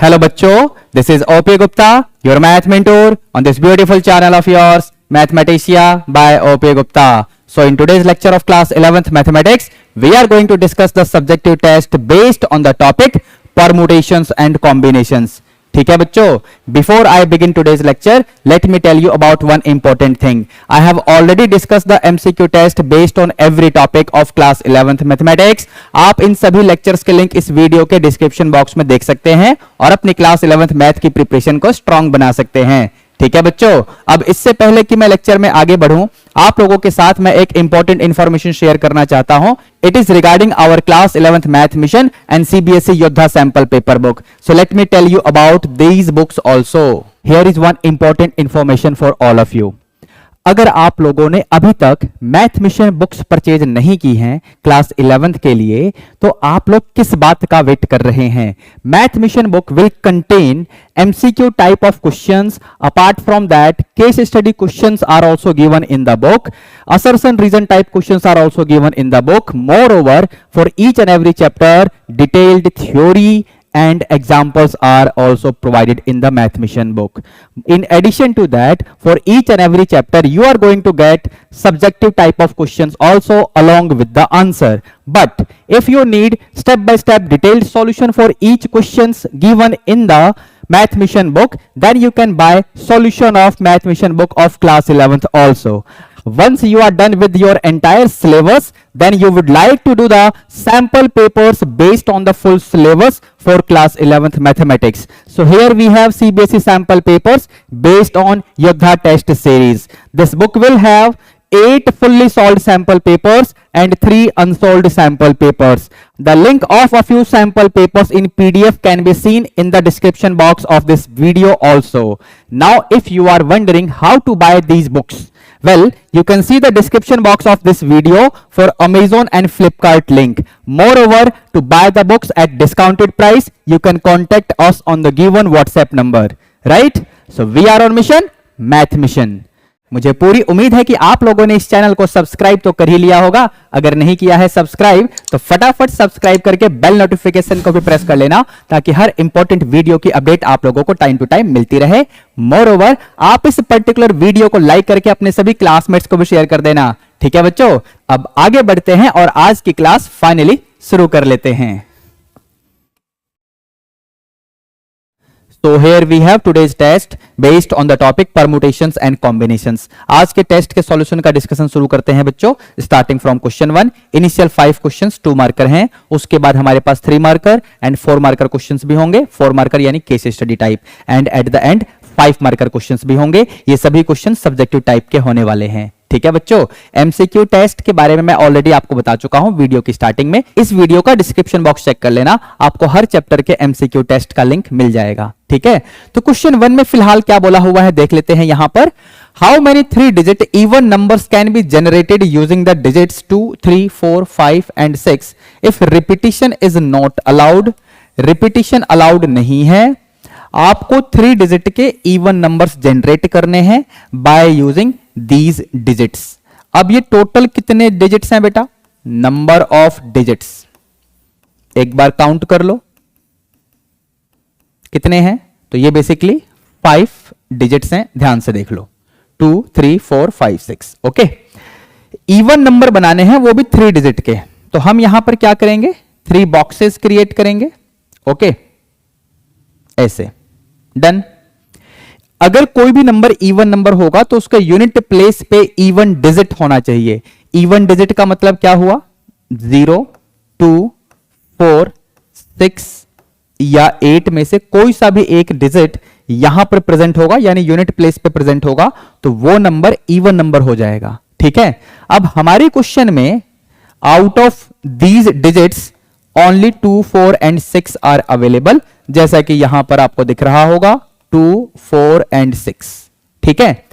Hello bachcho, this is OP Gupta, your math mentor on this beautiful channel of yours, Mathematica by OP Gupta. So in today's lecture of class 11th mathematics, we are going to discuss the subjective test based on the topic permutations and combinations. ठीक है बच्चों, before I begin today's lecture, let me tell you about one important thing. I have already discussed the MCQ test based on every topic of class 11th mathematics. आप इन सभी lectures के link इस video के description box में देख सकते हैं और अपनी क्लास 11th मैथ की प्रिपरेशन को स्ट्रांग बना सकते हैं. ठीक है बच्चों, अब इससे पहले कि मैं लेक्चर में आगे बढ़ूं, आप लोगों के साथ मैं एक इंपॉर्टेंट इंफॉर्मेशन शेयर करना चाहता हूं. It is regarding our class 11th math mission and CBSE Yoddha sample paper book. So let me tell you about these books also. Here is one important information for all of you. अगर आप लोगों ने अभी तक math mission books purchase नहीं की हैं class 11th के लिए, तो आप लोग किस बात का वेट कर रहे हैं? Math mission book will contain MCQ type of questions. Apart from that, case study questions are also given in the book. Assertion reason type questions are also given in the book. Moreover, for each and every chapter, detailed theory and examples are also provided in the math mission book. In addition to that, for each and every chapter you are going to get subjective type of questions also along with the answer. But if you need step by step detailed solution for each questions given in the math mission book, then you can buy solution of math mission book of class 11th also. Once you are done with your entire syllabus, then you would like to do the sample papers based on the full syllabus for class 11th mathematics. So here we have CBSE sample papers based on Yoddha test series. This book will have 8 fully solved sample papers and 3 unsolved sample papers. The link of a few sample papers in PDF can be seen in the description box of this video also. Now if you are wondering how to buy these books, well, you can see the description box of this video for Amazon and Flipkart link. Moreover, to buy the books at discounted price, you can contact us on the given WhatsApp number. Right? So we are on mission, Math Mission. मुझे पूरी उम्मीद है कि आप लोगों ने इस channel को सब्सक्राइब तो कर ही लिया होगा. अगर नहीं किया है सब्सक्राइब, तो फटाफट सब्सक्राइब करके बेल नोटिफिकेशन को भी प्रेस कर लेना, ताकि हर इंपॉर्टेंट वीडियो की अपडेट आप लोगों को टाइम टू टाइम मिलती रहे. मोरओवर, आप इस पर्टिकुलर वीडियो को लाइक करके अपने सभी क्लासमेट्स को भी शेयर कर देना. ठीक है बच्चों, अब आगे बढ़ते हैं और आज की क्लास फाइनली शुरू कर लेते हैं. So here we have today's test based on the topic permutations and combinations. आज के टेस्ट के सॉल्यूशन का डिस्कशन शुरू करते हैं बच्चों. Starting from question 1. Initial 5 questions 2 marker हैं. उसके बाद हमारे पास 3 मार्कर एंड 4 मार्कर क्वेश्चंस भी होंगे. 4 मार्कर यानी case study type, and at the end 5 marker questions भी होंगे. ये सभी क्वेश्चन सब्जेक्टिव टाइप के होने वाले हैं. ठीक है बच्चों, MCQ टेस्ट के बारे में मैं ऑलरेडी आपको बता चुका हूं वीडियो की स्टार्टिंग में. इस वीडियो का डिस्क्रिप्शन बॉक्स चेक कर लेना, आपको हर चैप्टर के MCQ टेस्ट का लिंक मिल जाएगा. ठीक है, तो क्वेश्चन 1 में फिलहाल क्या बोला हुआ है देख लेते हैं. यहां पर how many 3 digit even numbers can be generated using the digits 2, 3, 4, 5 and 6 if repetition is not allowed. Repetition allowed नहीं है. आपको 3 डिजिट के इवन नंबर्स जनरेट करने हैं बाय यूजिंग दीज डिजिट्स. अब ये टोटल कितने डिजिट्स हैं बेटा? Number of digits. एक बार काउंट कर लो कितने हैं. तो ये बेसिकली 5 डिजिट्स हैं. ध्यान से देख लो, 2, 3, 4, 5, 6. ओके, इवन नंबर बनाने हैं, वो भी 3 डिजिट के. तो हम यहां पर क्या करेंगे? 3 बॉक्सेस क्रिएट करेंगे. ओके, ऐसे. डन. अगर कोई भी नंबर इवन नंबर होगा तो उसका यूनिट प्लेस पे इवन डिजिट होना चाहिए. इवन डिजिट का मतलब क्या हुआ? 0, 2, 4, 6 या 8 में से कोई सा भी एक डिजिट यहां पर प्रेजेंट होगा, यानी यूनिट प्लेस पे प्रेजेंट होगा, तो वो नंबर इवन नंबर हो जाएगा. ठीक है, अब हमारे क्वेश्चन में out of these digits only 2, 4 and 6 are available, जैसा कि यहां पर आपको दिख रहा होगा 2, 4 एंड 6. ठीक है,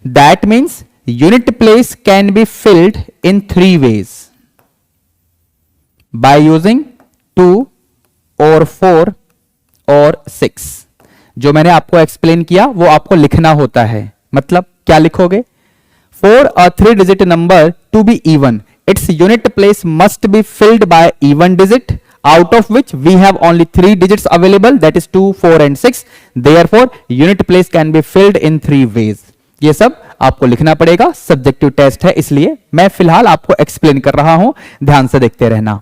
that means unit place can be filled in 3 ways. By using 2 और 4 और 6. जो मैंने आपको एक्सप्लेन किया वो आपको लिखना होता है. मतलब क्या लिखोगे? For a 3-digit number to be even, its unit place must be filled by even digit. out of which we have only 3 digits available, that is 2, 4 and 6. Therefore unit place can be filled in 3 ways. ये सब आपको लिखना पड़ेगा, subjective test है इसलिए मैं फिलहाल आपको एक्सप्लेन कर रहा हूं, ध्यान से देखते रहना।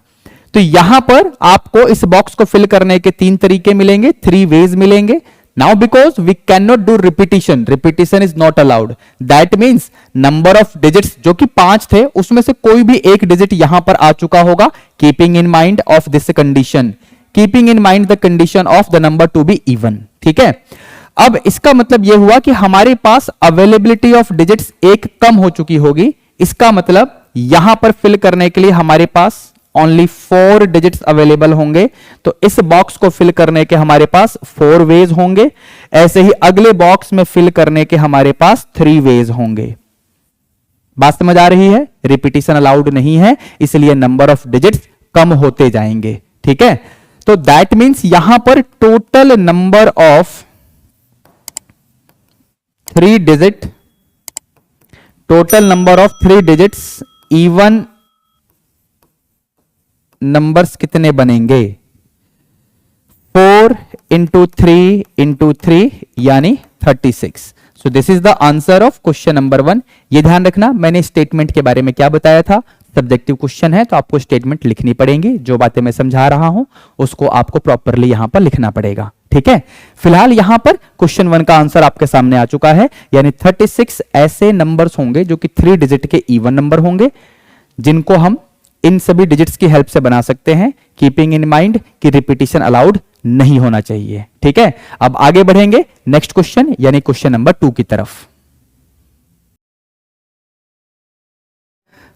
तो यहां पर आपको इस बॉक्स को फिल करने के 3 तरीके मिलेंगे, 3 वेज मिलेंगे। Now because we cannot do repetition is not allowed. That means number of digits जो कि 5 थे उसमें से कोई भी एक डिजिट यहां पर आ चुका होगा, keeping in mind of this condition, keeping in mind the condition of the number to be even. ठीक है, अब इसका मतलब यह हुआ कि हमारे पास अवेलेबिलिटी ऑफ डिजिट्स एक कम हो चुकी होगी। इसका मतलब यहां पर फिल करने के लिए हमारे पास ओनली 4 डिजिट्स अवेलेबल होंगे, तो इस बॉक्स को फिल करने के हमारे पास 4 वेज होंगे। ऐसे ही अगले बॉक्स में फिल करने के हमारे पास 3 वेज होंगे। बात समझ आ रही है? रिपीटिशन अलाउड नहीं है, इसलिए नंबर ऑफ डिजिट्स कम होते जाएंगे। ठीक है, तो दैट मींस यहां पर total number of 3 digit, total number of 3 digits even numbers कितने बनेंगे? 4 इंटू 3 इंटू 3 यानी 36। So this is the answer of question number 1। ये ध्यान रखना, मैंने स्टेटमेंट के बारे में क्या बताया था, सब्जेक्टिव क्वेश्चन है तो आपको स्टेटमेंट लिखनी पड़ेगी। जो बातें मैं समझा रहा हूं उसको आपको प्रॉपरली यहां पर लिखना पड़ेगा। ठीक है, फिलहाल यहां पर क्वेश्चन 1 का आंसर आपके सामने आ चुका है, यानी 36 ऐसे नंबर्स होंगे जो कि 3 डिजिट के इवन नंबर होंगे, जिनको हम इन सभी डिजिट्स की हेल्प से बना सकते हैं, कीपिंग इन माइंड कि रिपीटिशन अलाउड नहीं होना चाहिए। ठीक है, अब आगे बढ़ेंगे नेक्स्ट क्वेश्चन यानी क्वेश्चन नंबर 2 की तरफ।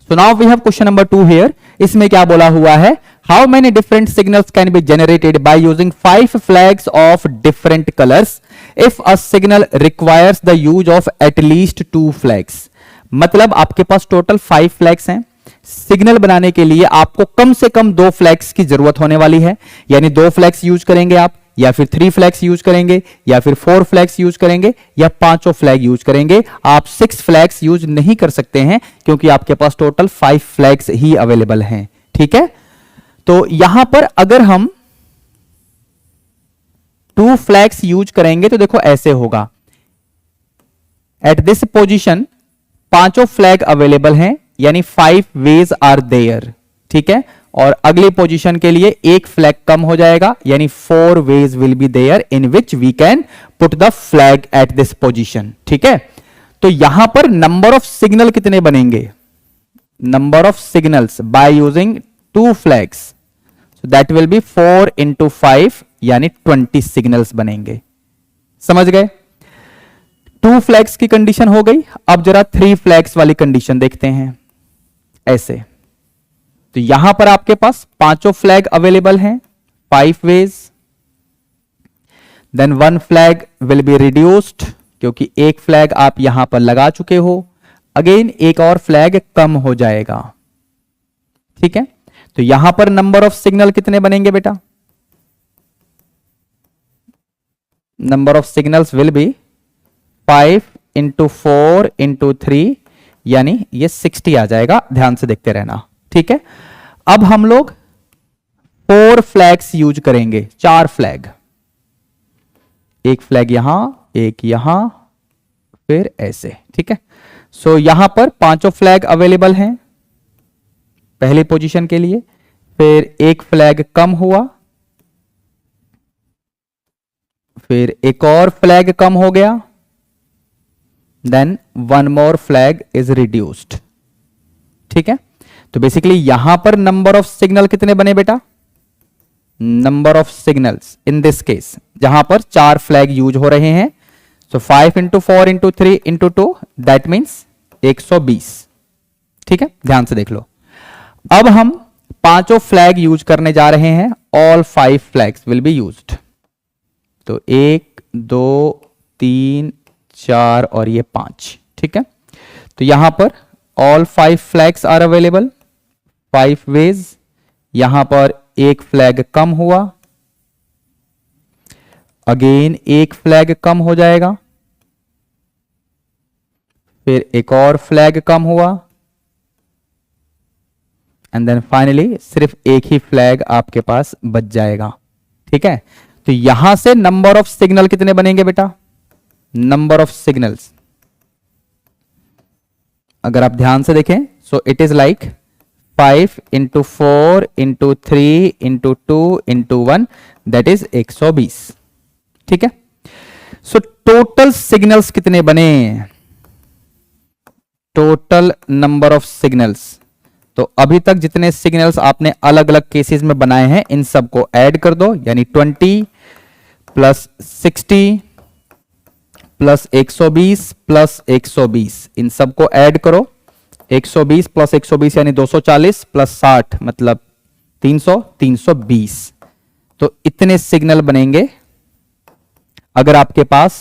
So now we have question number 2 here. इसमें क्या बोला हुआ है, how many different signals can be generated by using 5 flags of different colours if a signal requires the use of at least 2 flags. मतलब आपके पास टोटल 5 फ्लैग्स हैं, signal बनाने के लिए आपको कम से कम 2 फ्लैग्स की जरूरत होने वाली है, यानी 2 फ्लैग्स यूज करेंगे आप, या फिर 3 फ्लैग्स यूज करेंगे, या फिर 4 फ्लैग्स यूज करेंगे, या 5 फ्लैग यूज करेंगे। आप 6 फ्लैग्स यूज नहीं कर सकते हैं क्योंकि आपके पास टोटल 5 फ्लैग्स ही अवेलेबल हैं। ठीक है, तो यहां पर अगर हम 2 फ्लैग्स यूज करेंगे तो देखो ऐसे होगा, eight this position 5 flag available हैं, यानी 5 वेज आर देयर। ठीक है, और अगली पोजीशन के लिए 1 फ्लैग कम हो जाएगा, यानी 4 ways will be there in which we can put the flag at this position. ठीक है, तो यहां पर नंबर ऑफ सिग्नल कितने बनेंगे? Number of signals by using 2 flags, so that will be 4 into 5 यानी 20 सिग्नल्स बनेंगे। समझ गए? 2 फ्लैग्स की कंडीशन हो गई, अब जरा 3 फ्लैग्स वाली कंडीशन देखते हैं। ऐसे, तो यहां पर आपके पास 5 फ्लैग अवेलेबल हैं, 5 ways, then 1 flag will be reduced क्योंकि 1 फ्लैग आप यहां पर लगा चुके हो, अगेन 1 और फ्लैग कम हो जाएगा। ठीक है, तो यहां पर नंबर ऑफ सिग्नल कितने बनेंगे बेटा? Number of signals will be 5 into 4 into 3 यानी ये 60 आ जाएगा। ध्यान से देखते रहना। ठीक है, अब हम लोग 4 फ्लैग्स यूज करेंगे, 4 फ्लैग, 1 फ्लैग यहां, 1 यहां, फिर ऐसे। ठीक है, सो यहां पर 5 फ्लैग अवेलेबल हैं पहली पोजीशन के लिए, फिर 1 फ्लैग कम हुआ, फिर एक और फ्लैग कम हो गया, then 1 more flag is reduced. ठीक है, तो बेसिकली यहां पर नंबर ऑफ सिग्नल कितने बने बेटा? Number of signals in this case जहां पर 4 फ्लैग यूज हो रहे हैं, सो 5 into 4 into 3 into 2 that means 120। ठीक है, ध्यान से देख लो। अब हम 5 फ्लैग यूज करने जा रहे हैं, all 5 flags will be used. तो 1 2 3 4 और ये 5। ठीक है, तो यहां पर all 5 flags are available, 5 ways, यहां पर 1 फ्लैग कम हुआ, अगेन 1 फ्लैग कम हो जाएगा, फिर एक और फ्लैग कम हुआ, एंड देन फाइनली सिर्फ एक ही फ्लैग आपके पास बच जाएगा। ठीक है, तो यहां से नंबर ऑफ सिग्नल कितने बनेंगे बेटा? नंबर ऑफ सिग्नल्स अगर आप ध्यान से देखें, so it is like 5 into 4 into 3 into 2 into 1, that is 120। ठीक है, सो टोटल सिग्नल्स कितने बने? टोटल नंबर ऑफ सिग्नल्स, तो अभी तक जितने सिग्नल्स आपने अलग अलग केसेस में बनाए हैं इन सबको ऐड कर दो, यानी 20 प्लस 60 प्लस 120 प्लस 120, इन सबको ऐड करो। 120 प्लस 120 यानी 240 प्लस 60 मतलब 300, 320। तो इतने सिग्नल बनेंगे अगर आपके पास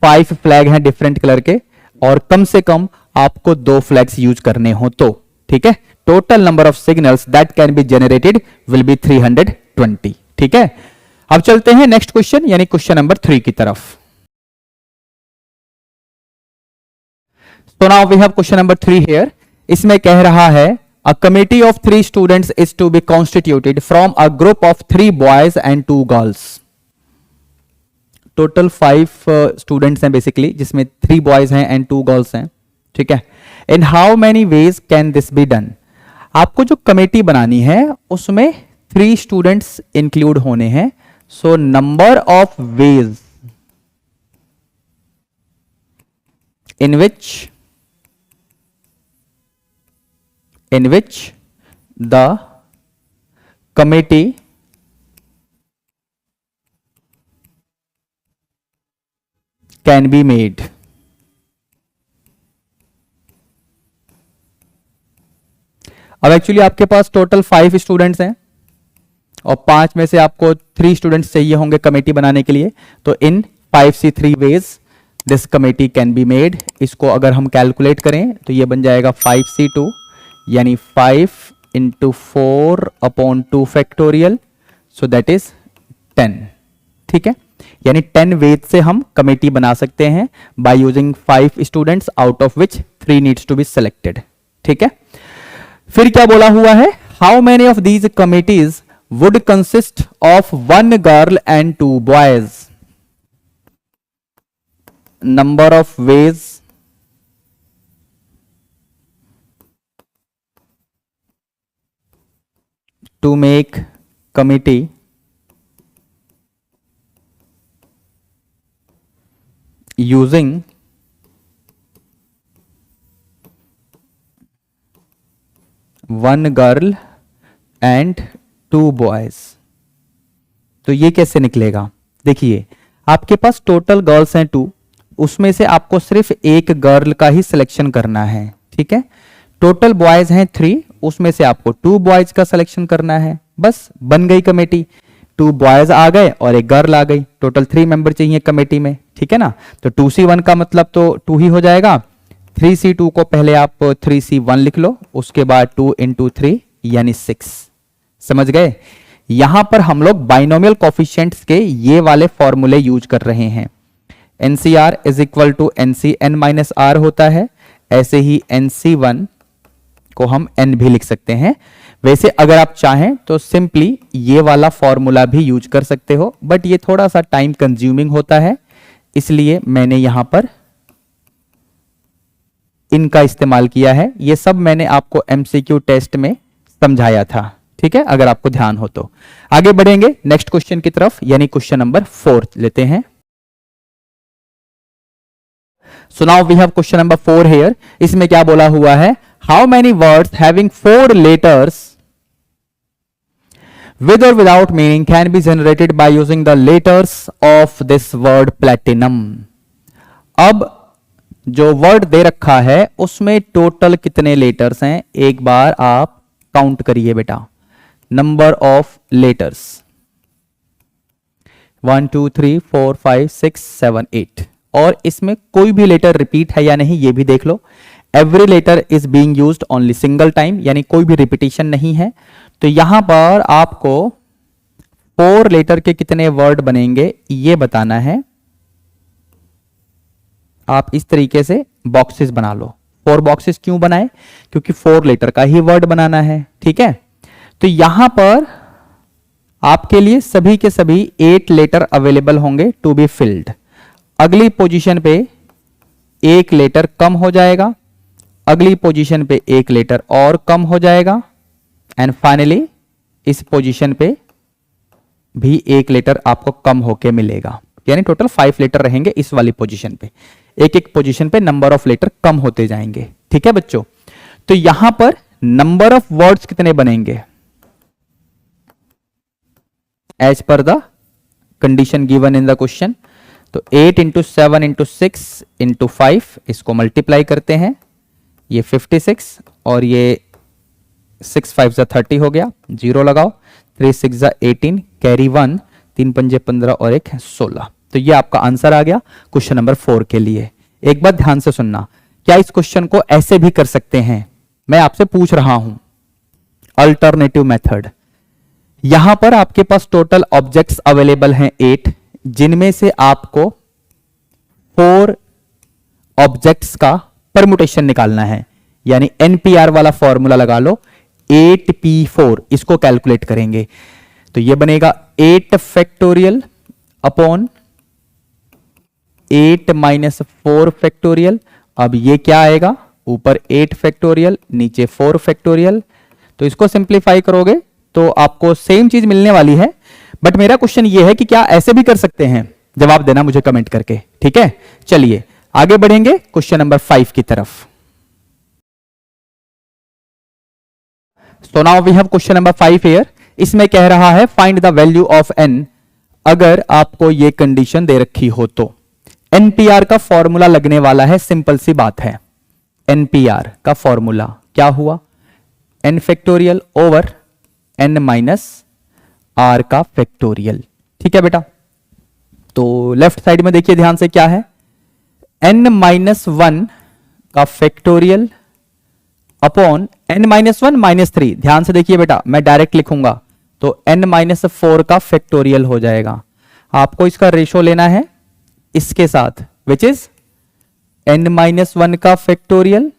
5 फ्लैग हैं डिफरेंट कलर के, और कम से कम आपको 2 फ्लैग्स यूज करने हो तो। ठीक है, total number of signals that can be generated will be 320। ठीक है, अब चलते हैं नेक्स्ट क्वेश्चन यानी क्वेश्चन नंबर 3 की तरफ। So now we have question number 3 here. इसमें कह रहा है a committee of 3 students is to be constituted from a group of 3 boys and 2 girls. Total 5 students हैं बेसिकली, जिसमें 3 बॉयज हैं एंड 2 गर्ल्स हैं। ठीक है, in how many ways can this be done? आपको जो कमेटी बनानी है उसमें 3 स्टूडेंट्स इंक्लूड होने हैं, so number of veg in which the committee can be made. अब एक्चुअली आपके पास टोटल 5 स्टूडेंट्स हैं और 5 में से आपको 3 स्टूडेंट्स चाहिए होंगे कमेटी बनाने के लिए, तो इन 5C3 ways this committee can be made. इसको अगर हम कैलकुलेट करें तो ये बन जाएगा 5C2 यानी 5 into 4 upon 2 factorial, so that is 10। ठीक है, यानी 10 वेज से हम कमेटी बना सकते हैं by using 5 students out of which 3 needs to be selected. ठीक है, फिर क्या बोला हुआ है? How many of these committees would consist of 1 girl and 2 boys? Number of ways to make committee using 1 girl and 2 boys। तो ये कैसे निकलेगा? देखिए, आपके पास टोटल गर्ल्स हैं 2, उसमें से आपको सिर्फ एक गर्ल का ही सिलेक्शन करना है। ठीक है, टोटल बॉयज हैं 3, उसमें से आपको 2 बॉयज का सिलेक्शन करना है। बस बन गई कमेटी, 2 बॉयज आ गए और एक गर्ल आ गई, टोटल 3 मेंबर चाहिए कमेटी में। ठीक है ना, तो 2C1 का मतलब तो 2 ही हो जाएगा। 3C2 को पहले आप 3C1 लिख लो, उसके बाद 2 इंटू 3 यानी 6। समझ गए? यहां पर हम लोग बाइनोमियल कोफिशिएंट्स के ये वाले फॉर्मूले यूज कर रहे हैं। NCR is equal to NCN minus R होता है, ऐसे ही NC1 को हम n भी लिख सकते हैं। वैसे अगर आप चाहें तो सिंपली ये वाला फॉर्मूला भी यूज कर सकते हो, बट ये थोड़ा सा टाइम कंज्यूमिंग होता है, इसलिए मैंने यहां पर इनका इस्तेमाल किया है। ये सब मैंने आपको MCQ टेस्ट में समझाया था। ठीक है, अगर आपको ध्यान हो तो। आगे बढ़ेंगे नेक्स्ट क्वेश्चन की तरफ, यानी क्वेश्चन नंबर 4 लेते हैं। So now we have question number 4 here. इसमें क्या बोला हुआ है? How many words having 4 letters with or without meaning can be generated by using the letters of this word platinum? अब जो वर्ड दे रखा है उसमें टोटल कितने लेटर्स हैं? एक बार आप काउंट करिए बेटा। नंबर ऑफ लेटर्स 1 2 3 4 5 6 7 8, और इसमें कोई भी लेटर रिपीट है या नहीं ये भी देख लो। Every letter is being used only single time, यानी कोई भी रिपीटिशन नहीं है। तो यहां पर आपको 4 लेटर के कितने वर्ड बनेंगे ये बताना है। आप इस तरीके से बॉक्सेस बना लो 4 बॉक्सेस क्यों बनाए? क्योंकि 4 लेटर का ही वर्ड बनाना है, ठीक है। तो यहां पर आपके लिए सभी के सभी 8 लेटर अवेलेबल होंगे टू बी फिल्ड। अगली पोजीशन पे 1 लेटर कम हो जाएगा, अगली पोजीशन पे 1 लेटर और कम हो जाएगा, एंड फाइनली इस पोजीशन पे भी 1 लेटर आपको कम होके मिलेगा, यानी टोटल 5 लेटर रहेंगे इस वाली पोजीशन पे। एक एक पोजीशन पे नंबर ऑफ लेटर कम होते जाएंगे, ठीक है बच्चों। तो यहां पर नंबर ऑफ वर्ड्स कितने बनेंगे? As per the condition given in the question, तो 8 इंटू 7 इंटू 6 इंटू 5, इसको मल्टीप्लाई करते हैं, ये 56 और ये 6 5 जा 30 हो गया, 0 लगाओ, 3 6 जा 18, कैरी 1, 3 पंजे 15 और 1 है 16। तो ये आपका आंसर आ गया क्वेश्चन नंबर 4 के लिए। एक बात ध्यान से सुनना, क्या इस क्वेश्चन को ऐसे भी कर सकते हैं? मैं आपसे पूछ रहा हूं अल्टरनेटिव मेथड। यहां पर आपके पास टोटल ऑब्जेक्ट्स अवेलेबल हैं 8, जिनमें से आपको 4 ऑब्जेक्ट्स का परमुटेशन निकालना है, यानी एनपीआर वाला फॉर्मूला लगा लो, 8p4, इसको कैलकुलेट करेंगे। तो ये बनेगा 8 फैक्टोरियल अपॉन 8 माइनस 4 फैक्टोरियल। अब ये क्या आएगा? ऊपर 8 फैक्टोरियल, नीचे 4 फैक्टोरियल। तो इसको सिंप्लीफाई करोगे तो आपको सेम चीज मिलने वाली है, बट मेरा क्वेश्चन ये है कि क्या ऐसे भी कर सकते हैं? जवाब देना मुझे कमेंट करके, ठीक है। चलिए आगे बढ़ेंगे क्वेश्चन नंबर 5 की तरफ। So now we have question number 5 here. इसमें कह रहा है find the value of n अगर आपको ये कंडीशन दे रखी हो तो। एनपीआर का फॉर्मूला लगने वाला है, सिंपल सी बात है। एनपीआर का फॉर्मूला क्या हुआ? n factorial over n minus r का फैक्टोरियल, ठीक है बेटा। तो लेफ्ट साइड में देखिए ध्यान से, क्या है? n माइनस 1 का factorial upon n minus 1 minus 3। ध्यान से देखिए बेटा, मैं डायरेक्ट लिखूंगा तो n माइनस 4 का फैक्टोरियल हो जाएगा। आपको इसका रेशो लेना है इसके साथ, विच इज n माइनस 1 का factorial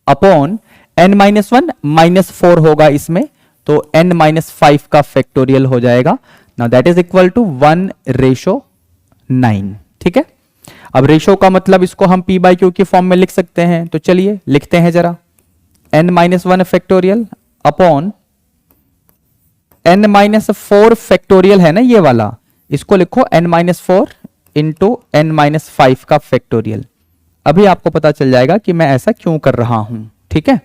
upon n minus 1 minus 4 होगा इसमें, तो n माइनस 5 का फैक्टोरियल हो जाएगा। Now that is equal to 1:9, ठीक है। अब रेशो का मतलब इसको हम p बाई क्यू की फॉर्म में लिख सकते हैं, तो चलिए लिखते हैं जरा। n minus 1 factorial upon n minus 4 factorial है ना ये वाला, इसको लिखो n minus 4 into n minus 5 का फैक्टोरियल। अभी आपको पता चल जाएगा कि मैं ऐसा क्यों कर रहा हूं, ठीक है।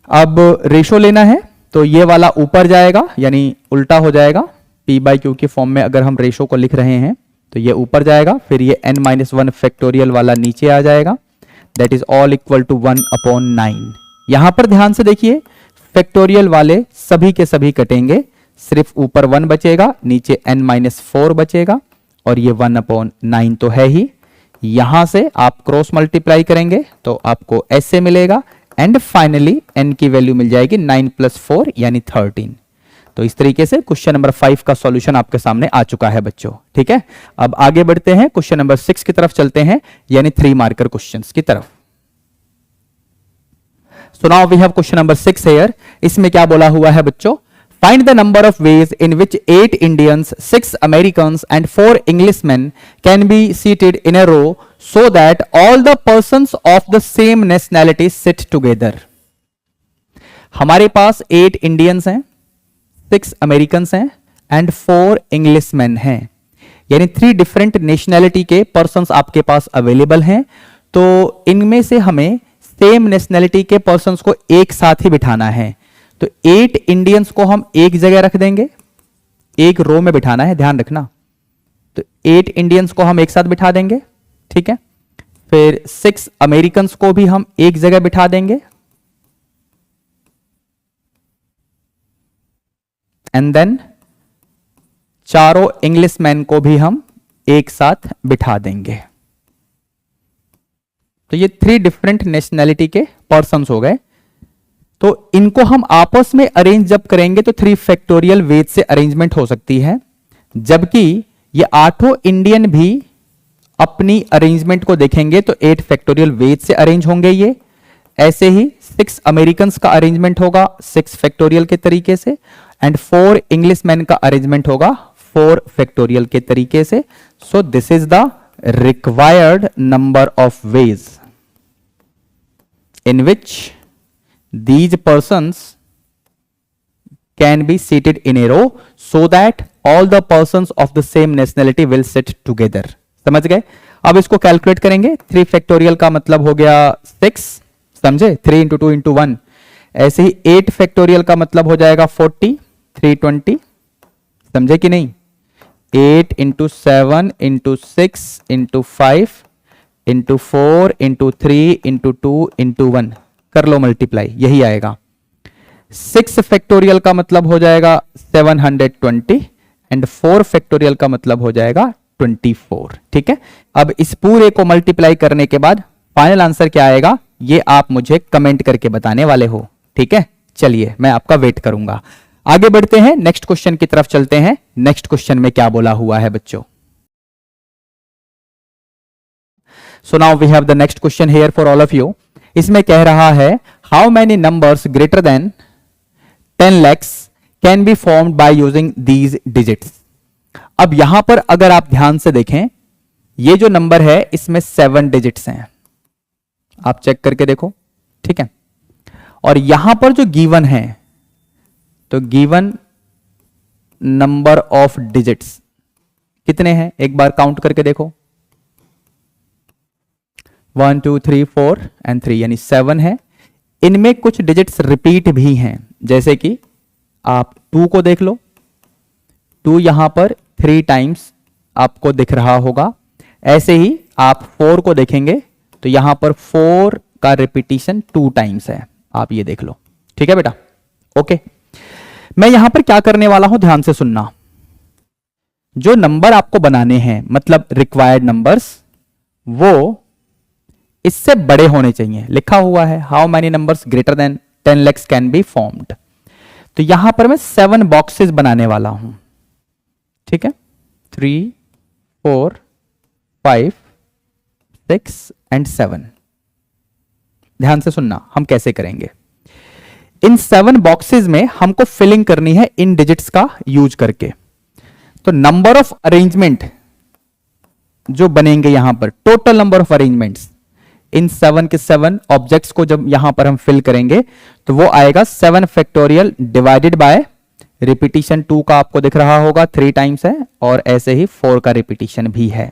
अब रेशो लेना है तो ये वाला ऊपर जाएगा, यानी उल्टा हो जाएगा। p बाई क्यू की फॉर्म में अगर हम रेशो को लिख रहे हैं तो ये ऊपर जाएगा, फिर ये n माइनस 1 फैक्टोरियल वाला नीचे आ जाएगा, that is all equal to 1/9। यहां पर ध्यान से देखिए, फैक्टोरियल वाले सभी के सभी कटेंगे, सिर्फ ऊपर 1 बचेगा, नीचे n माइनस 4 बचेगा, और ये 1/9 तो है ही। यहां से आप क्रॉस मल्टीप्लाई करेंगे तो आपको ऐसे मिलेगा, एंड फाइनली n की वैल्यू मिल जाएगी 9 + 4 यानी 13। तो इस तरीके से क्वेश्चन नंबर 5 का सॉल्यूशन आपके सामने आ चुका है बच्चों, ठीक है। अब आगे बढ़ते हैं, क्वेश्चन नंबर 6 की तरफ चलते हैं, यानी 3 मार्कर क्वेश्चंस की तरफ। So now we have question number 6 here. इसमें क्या बोला हुआ है बच्चों? Find the number of ways in which 8 Indians, 6 Americans and 4 Englishman can be seated in a row so that all the persons of the same nationality sit together. हमारे पास 8 Indians हैं, 6 Americans हैं एंड 4 इंग्लिशमैन हैं, यानी 3 different nationality के persons आपके पास available हैं। तो इनमें से हमें सेम नेशनैलिटी के पर्सन्स को एक साथ ही बिठाना है। तो 8 इंडियंस को हम एक जगह रख देंगे, एक रो में बिठाना है, ध्यान रखना। तो 8 इंडियंस को हम एक साथ बिठा देंगे, ठीक है। फिर 6 अमेरिकन्स को भी हम एक जगह बिठा देंगे, एंड देन चारों इंग्लिशमैन को भी हम एक साथ बिठा देंगे। तो ये 3 डिफरेंट नेशनैलिटी के पर्सन्स हो गए। तो इनको हम आपस में अरेंज जब करेंगे तो 3 फैक्टोरियल वेज से अरेंजमेंट हो सकती है, जबकि ये 8 इंडियन भी अपनी अरेंजमेंट को देखेंगे तो 8 फैक्टोरियल वेज से अरेंज होंगे ये। ऐसे ही 6 अमेरिकन का अरेंजमेंट होगा 6 फैक्टोरियल के तरीके से, एंड 4 इंग्लिशमैन का अरेंजमेंट होगा 4 फैक्टोरियल के तरीके से। So this is the required number of veg in which these persons can be seated in a row so that all the persons of the same nationality will sit together। समझ गए? अब इसको calculate करेंगे। 3 factorial का मतलब हो गया 6, समझे? 3 इंटू 2 इंटू 1। ऐसे ही 8 फैक्टोरियल का मतलब हो जाएगा 40, 320, समझे कि नहीं? 8 into 7 into 6 into 5 into 4 into 3 into 2 into 1, कर लो मल्टीप्लाई, यही आएगा। 6 फैक्टोरियल का मतलब हो जाएगा 720 एंड 4 फैक्टोरियल का मतलब हो जाएगा 24। ठीक है, अब इस पूरे को मल्टीप्लाई करने के बाद फाइनल आंसर क्या आएगा ये आप मुझे कमेंट करके बताने वाले हो। ठीक है, चलिए मैं आपका वेट करूंगा। आगे बढ़ते हैं, नेक्स्ट क्वेश्चन की तरफ चलते हैं। नेक्स्ट क्वेश्चन में क्या बोला हुआ है बच्चों? So now we have the next question here for all of you। इसमें कह रहा है how many numbers greater than 10 lakhs can be formed by using these digits। अब यहां पर अगर आप ध्यान से देखें, ये जो नंबर है इसमें 7 डिजिट्स हैं, आप चेक करके देखो। ठीक है, और यहां पर जो गिवन है, तो गिवन नंबर ऑफ डिजिट्स कितने हैं एक बार काउंट करके देखो। 1 2 3 4 एंड 3 यानी 7 है। इनमें कुछ डिजिट्स रिपीट भी हैं, जैसे कि आप 2 को देख लो, 2 यहां पर 3 टाइम्स आपको दिख रहा होगा। ऐसे ही आप 4 को देखेंगे तो यहां पर 4 का रिपीटिशन 2 टाइम्स है, आप ये देख लो। ठीक है बेटा, ओके। मैं यहां पर क्या करने वाला हूं, ध्यान से सुनना। जो नंबर आपको बनाने हैं, मतलब रिक्वायर्ड नंबर्स, वो इससे बड़े होने चाहिए। लिखा हुआ है how many numbers greater than 10 lakhs can be formed. तो यहां पर मैं 7 बॉक्सेस बनाने वाला हूं। ठीक है, 3 4 5 6 एंड 7। ध्यान से सुनना हम कैसे करेंगे। इन 7 बॉक्सेस में हमको फिलिंग करनी है इन डिजिट्स का यूज करके। तो नंबर ऑफ अरेंजमेंट जो बनेंगे यहां पर, टोटल नंबर ऑफ अरेंजमेंट्स इन 7 के 7 ऑब्जेक्ट्स को जब यहां पर हम फिल करेंगे तो वो आएगा 7 फैक्टोरियल डिवाइडेड बाय रिपीटिशन 2 का आपको दिख रहा होगा 3 टाइम्स है, और ऐसे ही 4 का रिपीटिशन भी है।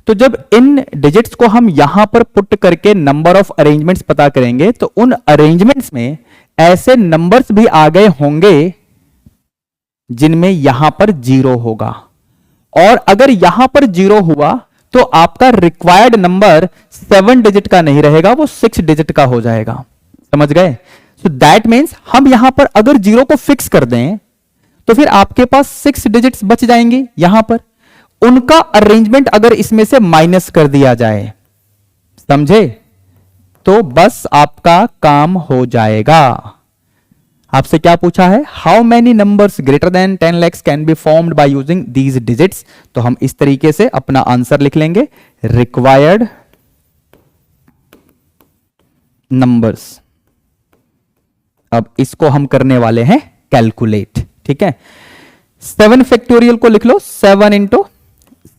तो जब इन डिजिट्स को हम यहां पर पुट करके नंबर ऑफ अरेंजमेंट्स पता करेंगे तो उन अरेंजमेंट्स में ऐसे नंबर्स भी आ गए होंगे जिनमें यहां पर 0 होगा, और अगर यहां पर 0 हुआ तो आपका रिक्वायर्ड नंबर 7 डिजिट का नहीं रहेगा, वो 6 डिजिट का हो जाएगा। समझ गए? सो दैट मीन्स हम यहां पर अगर 0 को फिक्स कर दें तो फिर आपके पास 6 डिजिट्स बच जाएंगे यहां पर। उनका अरेंजमेंट अगर इसमें से माइनस कर दिया जाए, समझे, तो बस आपका काम हो जाएगा। आपसे क्या पूछा है, how many numbers greater than 10 lakhs can be formed by using these digits. तो हम इस तरीके से अपना आंसर लिख लेंगे, रिक्वायर्ड नंबर्स। अब इसको हम करने वाले हैं कैलकुलेट। ठीक है, 7 फैक्टोरियल को लिख लो, 7 इंटू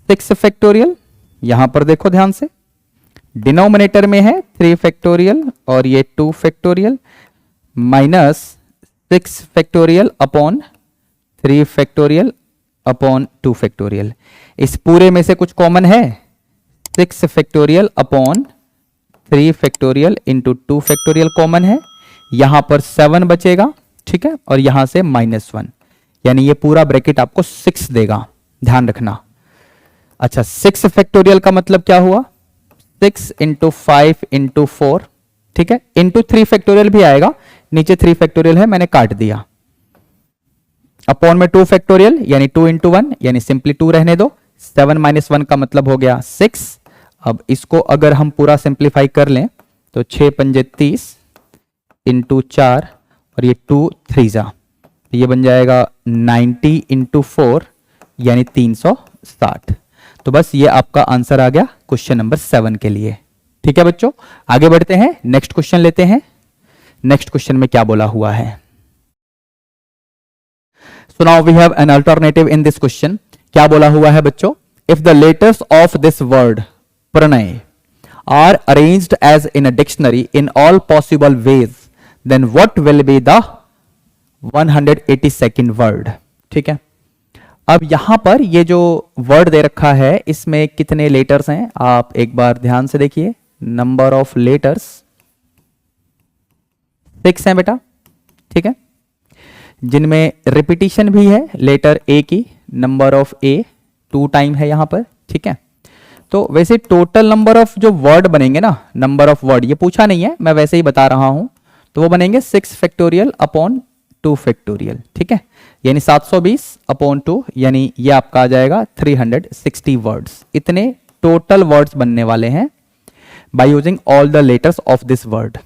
6 फैक्टोरियल। यहां पर देखो ध्यान से, डिनोमिनेटर में है 3 फैक्टोरियल और ये 2 factorial, minus 6 factorial upon 3 factorial upon 2 factorial. इस पूरे में से कुछ कॉमन है, 6 factorial upon 3 factorial into 2 factorial common है। यहां पर 7 बचेगा, ठीक है, और यहां से -1, यानी ये पूरा ब्रैकेट आपको 6 देगा, ध्यान रखना। अच्छा, 6 फैक्टोरियल का मतलब क्या हुआ, 6 इंटू 5 इंटू 4, ठीक है, इंटू 3 फैक्टोरियल भी आएगा, नीचे 3 फैक्टोरियल है मैंने काट दिया, अपॉन में 2 फैक्टोरियल यानी 2 इंटू 1 यानी सिंपली 2 रहने दो। 7 - 1 का मतलब हो गया 6। अब इसको अगर हम पूरा सिंप्लीफाई कर लें तो 6 पंजे 30 इंटू 4 और ये 2 3 जा, ये बन जाएगा 90 इंटू 4 यानी 360। तो बस ये आपका आंसर आ गया क्वेश्चन नंबर 7 के लिए। ठीक है बच्चों, आगे बढ़ते हैं, नेक्स्ट क्वेश्चन लेते हैं। नेक्स्ट क्वेश्चन में क्या बोला हुआ है? So now we have an alternative in this question. क्या बोला हुआ है बच्चों? If the letters of this word Pranay are arranged as in a dictionary in all possible ways, then what will be the 182nd word? ठीक है, अब यहां पर ये जो वर्ड दे रखा है इसमें कितने लेटर्स हैं आप एक बार ध्यान से देखिए। नंबर ऑफ लेटर्स 6 हैं बेटा। ठीक है, जिनमें रिपीटिशन भी है लेटर ए की, नंबर ऑफ ए 2 टाइम है यहां पर। ठीक है, तो वैसे टोटल नंबर ऑफ जो वर्ड बनेंगे ना, नंबर ऑफ वर्ड ये पूछा नहीं है, मैं वैसे ही बता रहा हूं, तो वो बनेंगे 6 फैक्टोरियल अपॉन 2 फैक्टोरियल। ठीक है, यानी 720 अपॉन 2, यानी ये आपका आ जाएगा 360 वर्ड्स। इतने टोटल वर्ड्स बनने वाले हैं by using all the letters of this word,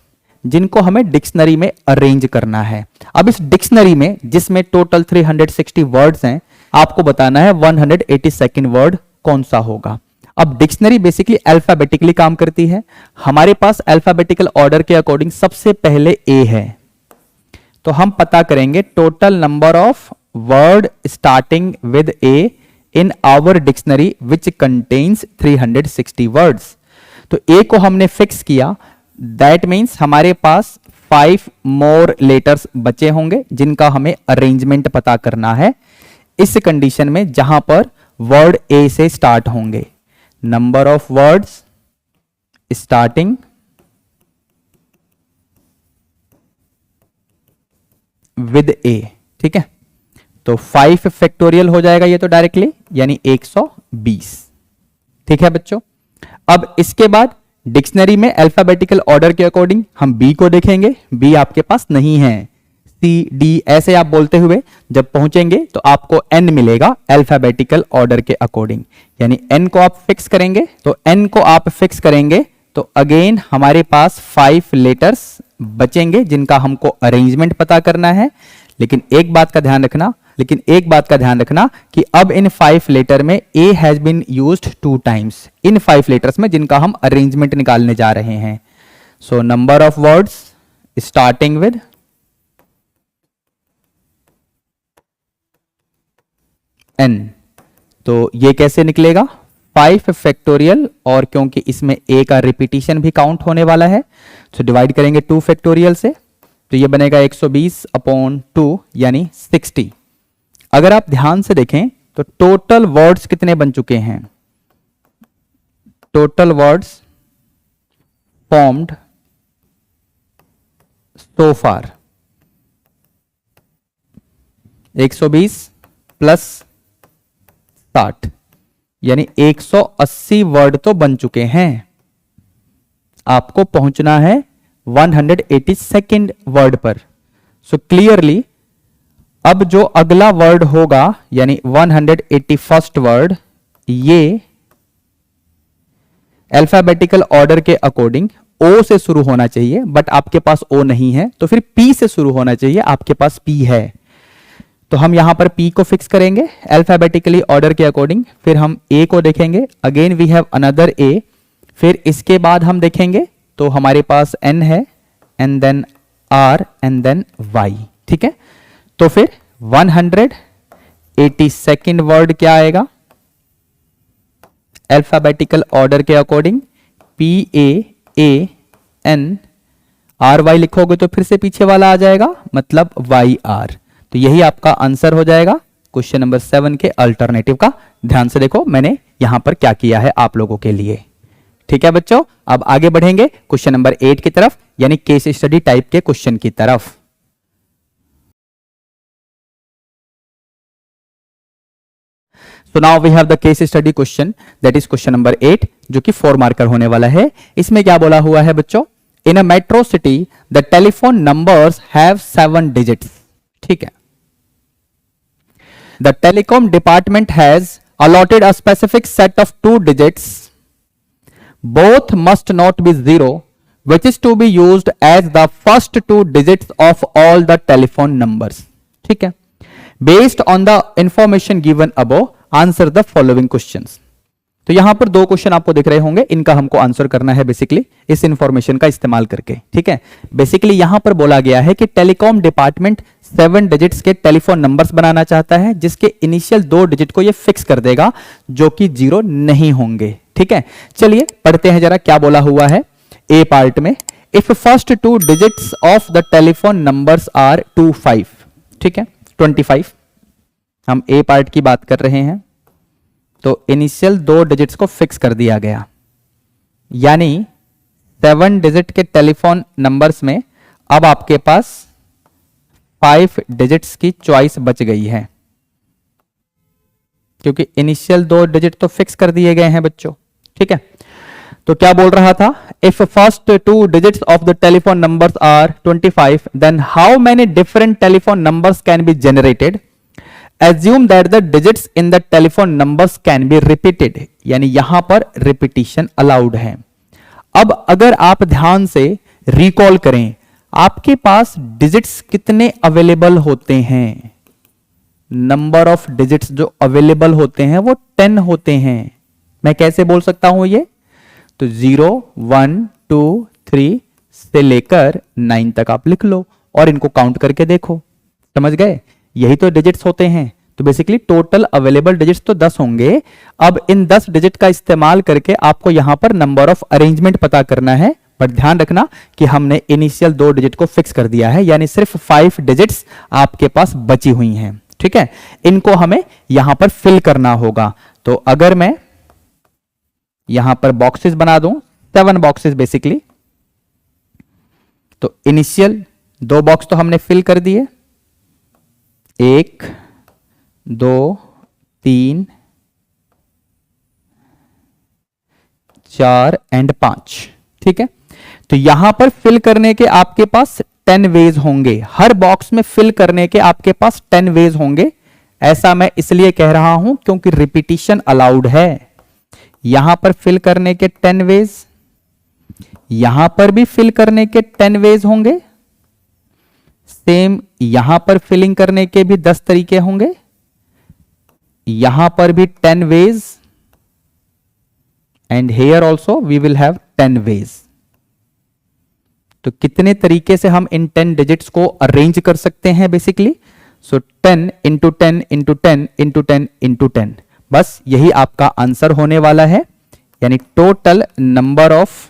जिनको हमें डिक्शनरी में अरेंज करना है। अब इस डिक्शनरी में जिसमें टोटल 360 वर्ड्स हैं, आपको बताना है 182nd वर्ड कौन सा होगा। अब डिक्शनरी बेसिकली अल्फाबेटिकली काम करती है। हमारे पास अल्फाबेटिकल ऑर्डर के अकॉर्डिंग सबसे पहले ए है, तो हम पता करेंगे total number of word starting with A in our dictionary which contains 360 words. तो ए को हमने फिक्स किया, दैट मीन्स हमारे पास 5 मोर लेटर्स बचे होंगे जिनका हमें अरेंजमेंट पता करना है इस कंडीशन में जहां पर वर्ड ए से स्टार्ट होंगे। Number of words starting with A. ठीक है, तो 5 फैक्टोरियल हो जाएगा ये तो डायरेक्टली, यानी 120। ठीक है बच्चों, अब इसके बाद डिक्शनरी में अल्फाबेटिकल ऑर्डर के अकॉर्डिंग हम बी को देखेंगे। बी आपके पास नहीं है, सी डी ऐसे आप बोलते हुए जब पहुंचेंगे तो आपको एन मिलेगा अल्फाबेटिकल ऑर्डर के अकॉर्डिंग, यानी एन को आप फिक्स करेंगे। तो एन को आप फिक्स करेंगे तो अगेन हमारे पास 5 लेटर्स बचेंगे जिनका हमको अरेंजमेंट पता करना है। लेकिन एक बात का ध्यान रखना कि अब इन 5 लेटर में A has been used 2 times, in 5 letters में जिनका हम अरेंजमेंट निकालने जा रहे हैं। So number of words starting with n, तो ये कैसे निकलेगा? 5 फैक्टोरियल, और क्योंकि इसमें a का रिपीटिशन भी काउंट होने वाला है तो डिवाइड करेंगे 2 फैक्टोरियल से, तो ये बनेगा 120 अपॉन 2 यानी 60। अगर आप ध्यान से देखें तो टोटल वर्ड्स कितने बन चुके हैं? टोटल वर्ड्स फॉर्म्ड सो फार 120 प्लस 60 यानी 180 वर्ड तो बन चुके हैं। आपको पहुंचना है 182nd वर्ड पर। सो क्लियरली अब जो अगला वर्ड होगा यानी 181st वर्ड, ये अल्फाबेटिकल ऑर्डर के अकॉर्डिंग ओ से शुरू होना चाहिए, बट आपके पास ओ नहीं है तो फिर पी से शुरू होना चाहिए, आपके पास पी है। तो हम यहां पर P को फिक्स करेंगे अल्फाबेटिकली ऑर्डर के अकॉर्डिंग। फिर हम A को देखेंगे, again we have another A। फिर इसके बाद हम देखेंगे तो हमारे पास N है, and then R and then Y। ठीक है, तो फिर 182nd वर्ड क्या आएगा? अल्फाबेटिकल ऑर्डर के अकॉर्डिंग PAANRY लिखोगे तो फिर से पीछे वाला आ जाएगा, मतलब YR। तो यही आपका आंसर हो जाएगा क्वेश्चन नंबर 7 के अल्टरनेटिव का। ध्यान से देखो मैंने यहां पर क्या किया है आप लोगों के लिए। ठीक है बच्चों, अब आगे बढ़ेंगे क्वेश्चन नंबर 8 की तरफ, यानी केस स्टडी टाइप के क्वेश्चन की तरफ। So now we have the case study question, that is question number 8, जो कि 4 मार्कर होने वाला है। इसमें क्या बोला हुआ है बच्चों? In a metro city the telephone numbers have 7 digits. ठीक है, the telecom department has allotted a specific set of 2 digits. Both must not be 0, which is to be used as the first 2 digits of all the telephone numbers. ठीक है, based on the information given above, answer the following questions. तो यहां पर दो question आपको दिख रहे होंगे, इनका हमको आंसर करना है बेसिकली इस इंफॉर्मेशन का इस्तेमाल करके। ठीक है, बेसिकली यहां पर बोला गया है कि टेलीकॉम डिपार्टमेंट 7 डिजिट्स के टेलीफोन नंबर्स बनाना चाहता है जिसके इनिशियल 2 डिजिट को ये फिक्स कर देगा जो कि 0 नहीं होंगे। ठीक है, चलिए पढ़ते हैं जरा क्या बोला हुआ है ए पार्ट में। If first 2 digits of the telephone numbers are 25, ठीक है 25, हम ए पार्ट की बात कर रहे हैं, तो इनिशियल 2 डिजिट्स को फिक्स कर दिया गया, यानी 7 डिजिट के टेलीफोन नंबर्स में अब आपके पास 5 डिजिट्स की चॉइस बच गई है, क्योंकि इनिशियल 2 डिजिट तो फिक्स कर दिए गए हैं बच्चों। ठीक है, तो क्या बोल रहा था, if first 2 digits of the telephone numbers are 25, then how many different telephone numbers can be generated, assume that the digits in the telephone numbers can be repeated, यानी यहां पर रिपीटिशन अलाउड है। अब अगर आप ध्यान से रिकॉल करें, आपके पास डिजिट्स कितने अवेलेबल होते हैं, नंबर ऑफ डिजिट्स जो अवेलेबल होते हैं वो 10 होते हैं। मैं कैसे बोल सकता हूं ये, तो 0 1 2 3 से लेकर 9 तक आप लिख लो और इनको काउंट करके देखो, समझ गए, यही तो डिजिट्स होते हैं। तो बेसिकली टोटल अवेलेबल डिजिट्स तो 10 होंगे। अब इन 10 डिजिट का इस्तेमाल करके आपको यहां पर नंबर ऑफ अरेंजमेंट पता करना है, बट ध्यान रखना कि हमने इनिशियल 2 डिजिट को फिक्स कर दिया है, यानी सिर्फ 5 डिजिट्स आपके पास बची हुई हैं। ठीक है, इनको हमें यहां पर फिल करना होगा। तो अगर मैं यहां पर बॉक्सेस बना दूं, 7 बॉक्सेस बेसिकली, तो इनिशियल 2 बॉक्स तो हमने फिल कर दिए, 1 2 3 4 एंड 5। ठीक है, तो यहां पर फिल करने के आपके पास 10 वेज होंगे, हर बॉक्स में फिल करने के आपके पास 10 वेज होंगे। ऐसा मैं इसलिए कह रहा हूं क्योंकि रिपीटिशन अलाउड है। यहां पर फिल करने के 10 वेज, यहां पर भी फिल करने के 10 वेज होंगे, सेम यहां पर फिलिंग करने के भी 10 तरीके होंगे, यहां पर भी 10 ways, and here also we will have 10 ways. तो कितने तरीके से हम इन 10 डिजिट्स को अरेंज कर सकते हैं बेसिकली, सो 10 इंटू 10 इंटू 10 इंटू 10 इंटू 10, बस यही आपका आंसर होने वाला है। यानी total number of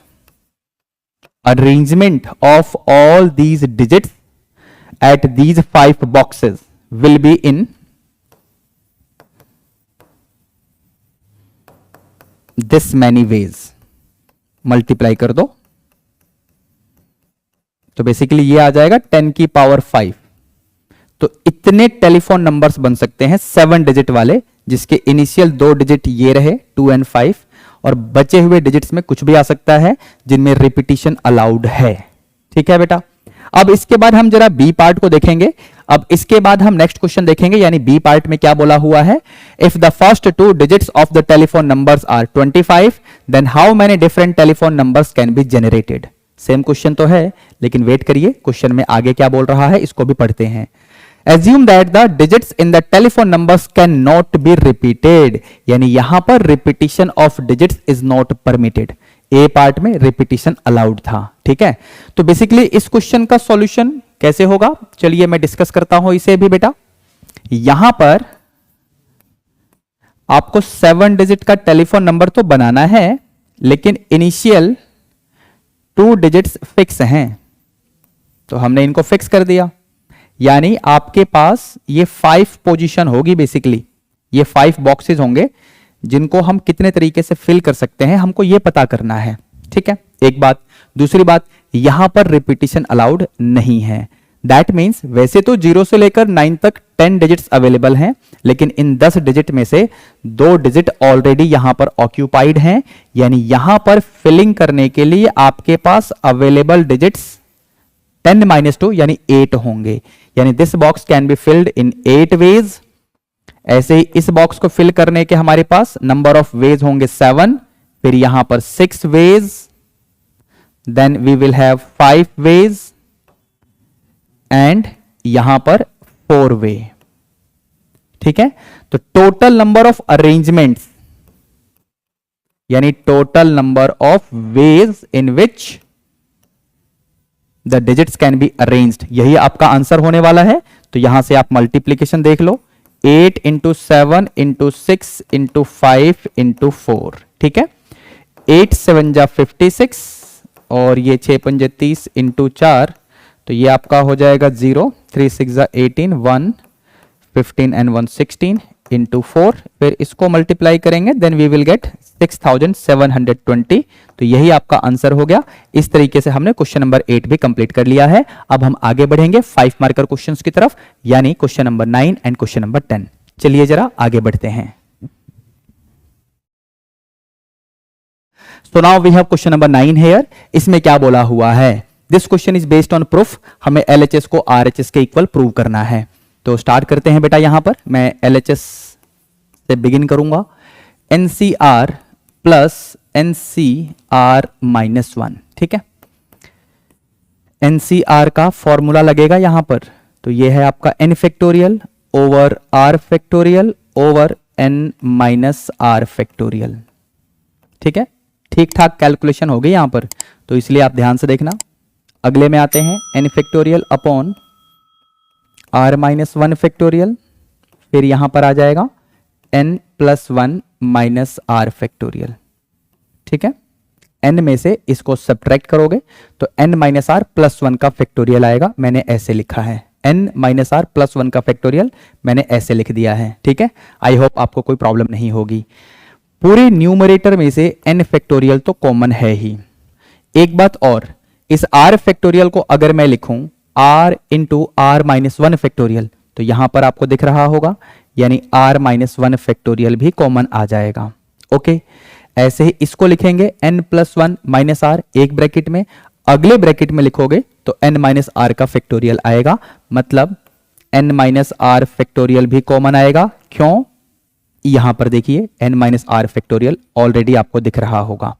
arrangement of all these digits at these 5 boxes will be in this many ways, multiply कर दो तो बेसिकली ये आ जाएगा 10 की पावर 5। तो इतने टेलीफोन नंबर्स बन सकते हैं 7 डिजिट वाले, जिसके इनिशियल 2 डिजिट ये रहे 2 एंड 5, और बचे हुए डिजिट्स में कुछ भी आ सकता है जिनमें रिपीटिशन अलाउड है। ठीक है बेटा, अब इसके बाद हम जरा बी पार्ट को देखेंगे। अब इसके बाद हम नेक्स्ट क्वेश्चन देखेंगे, यानी बी पार्ट में क्या बोला हुआ है, if the first 2 digits of the telephone numbers are 25, then how many different telephone numbers can be generated. Same question तो है, लेकिन वेट करिए, क्वेश्चन में आगे क्या बोल रहा है इसको भी पढ़ते हैं। Assume that the digits in the telephone numbers cannot be repeated, यानी यहां पर repetition of digits is not permitted। A part में रिपीटिशन अलाउड था। ठीक है, तो बेसिकली इस क्वेश्चन का सॉल्यूशन कैसे होगा, चलिए मैं डिस्कस करता हूं इसे भी बेटा। यहां पर आपको 7 डिजिट का टेलीफोन नंबर तो बनाना है, लेकिन इनिशियल 2 डिजिट्स फिक्स हैं, तो हमने इनको फिक्स कर दिया, यानी आपके पास ये 5 पोजीशन होगी बेसिकली, ये 5 बॉक्सेस होंगे जिनको हम कितने तरीके से फिल कर सकते हैं, हमको ये पता करना है। ठीक है, एक बात। दूसरी बात, यहां पर रिपीटिशन अलाउड नहीं है। दैट मींस वैसे तो 0 से लेकर 9 तक 10 डिजिट्स अवेलेबल हैं, लेकिन इन 10 डिजिट में से 2 डिजिट ऑलरेडी यहां पर ऑक्यूपाइड हैं, यानी यहां पर फिलिंग करने के लिए आपके पास अवेलेबल डिजिट्स 10 - 2 यानी 8 होंगे, यानी this box can be filled in 8 ways. ऐसे ही इस बॉक्स को फिल करने के हमारे पास नंबर ऑफ वेज होंगे 7, फिर यहां पर 6 ways, then we will have 5 ways, and यहां पर 4 वे। ठीक है, तो टोटल नंबर ऑफ अरेंजमेंट्स यानी total number of ways in which the digits can be arranged, यही आपका आंसर होने वाला है। तो यहां से आप मल्टीप्लीकेशन देख लो, 8 इंटू 7 इंटू 6 इंटू 5 इंटू 4, ठीक है। 8 7 जा 56 और ये 6 पंजे 30 इंटू 4, तो ये आपका हो जाएगा 0, 3 6 जा 18, 1 15 एंड 1 16 इंटू 4, फिर इसको मल्टीप्लाई करेंगे, देन वी विल गेट 6720। तो यही आपका आंसर हो गया। इस तरीके से हमने क्वेश्चन नंबर 8 भी कंप्लीट कर लिया है। अब हम आगे बढ़ेंगे 5 मार्कर क्वेश्चंस की तरफ, यानी question number 9 and question number 10। चलिए जरा आगे बढ़ते हैं। So now we have question number 9 here. इसमें क्या बोला हुआ है? This question is based on proof. हमें LHS को RHS के इक्वल प्रूव करना है। तो स्टार्ट करते हैं बेटा। यहां पर मैं LHS से बिगिन करूंगा। NCR प्लस NCR माइनस 1, ठीक है। NCR का फॉर्मूला लगेगा यहां पर, तो ये है आपका n factorial over r factorial over n minus r factorial, ठीक है। ठीक ठाक कैलकुलेशन हो गई यहां पर, तो इसलिए आप ध्यान से देखना। अगले में आते हैं n factorial upon r minus 1 factorial, फिर यहां पर आ जाएगा n plus 1 minus r factorial, ठीक है। n में से इसको सब्ट्रैक्ट करोगे तो n माइनस r प्लस 1 का फैक्टोरियल आएगा। मैंने ऐसे लिखा है, n माइनस r प्लस 1 का फैक्टोरियल मैंने ऐसे लिख दिया है, ठीक है। आई होप आपको कोई प्रॉब्लम नहीं होगी। पूरे न्यूमरेटर में से n फैक्टोरियल तो कॉमन है ही। एक बात और, इस r फैक्टोरियल को अगर मैं लिखूं r into r minus 1 factorial, तो यहां पर आपको दिख रहा होगा, यानी r माइनस 1 फैक्टोरियल भी कॉमन आ जाएगा। ओके, ऐसे ही इसको लिखेंगे n प्लस 1 माइनस r एक ब्रैकेट में, अगले ब्रैकेट में लिखोगे तो n माइनस r का फैक्टोरियल आएगा, मतलब n माइनस r फैक्टोरियल भी कॉमन आएगा। क्यों? यहां पर देखिए n minus r factorial already आपको दिख रहा होगा।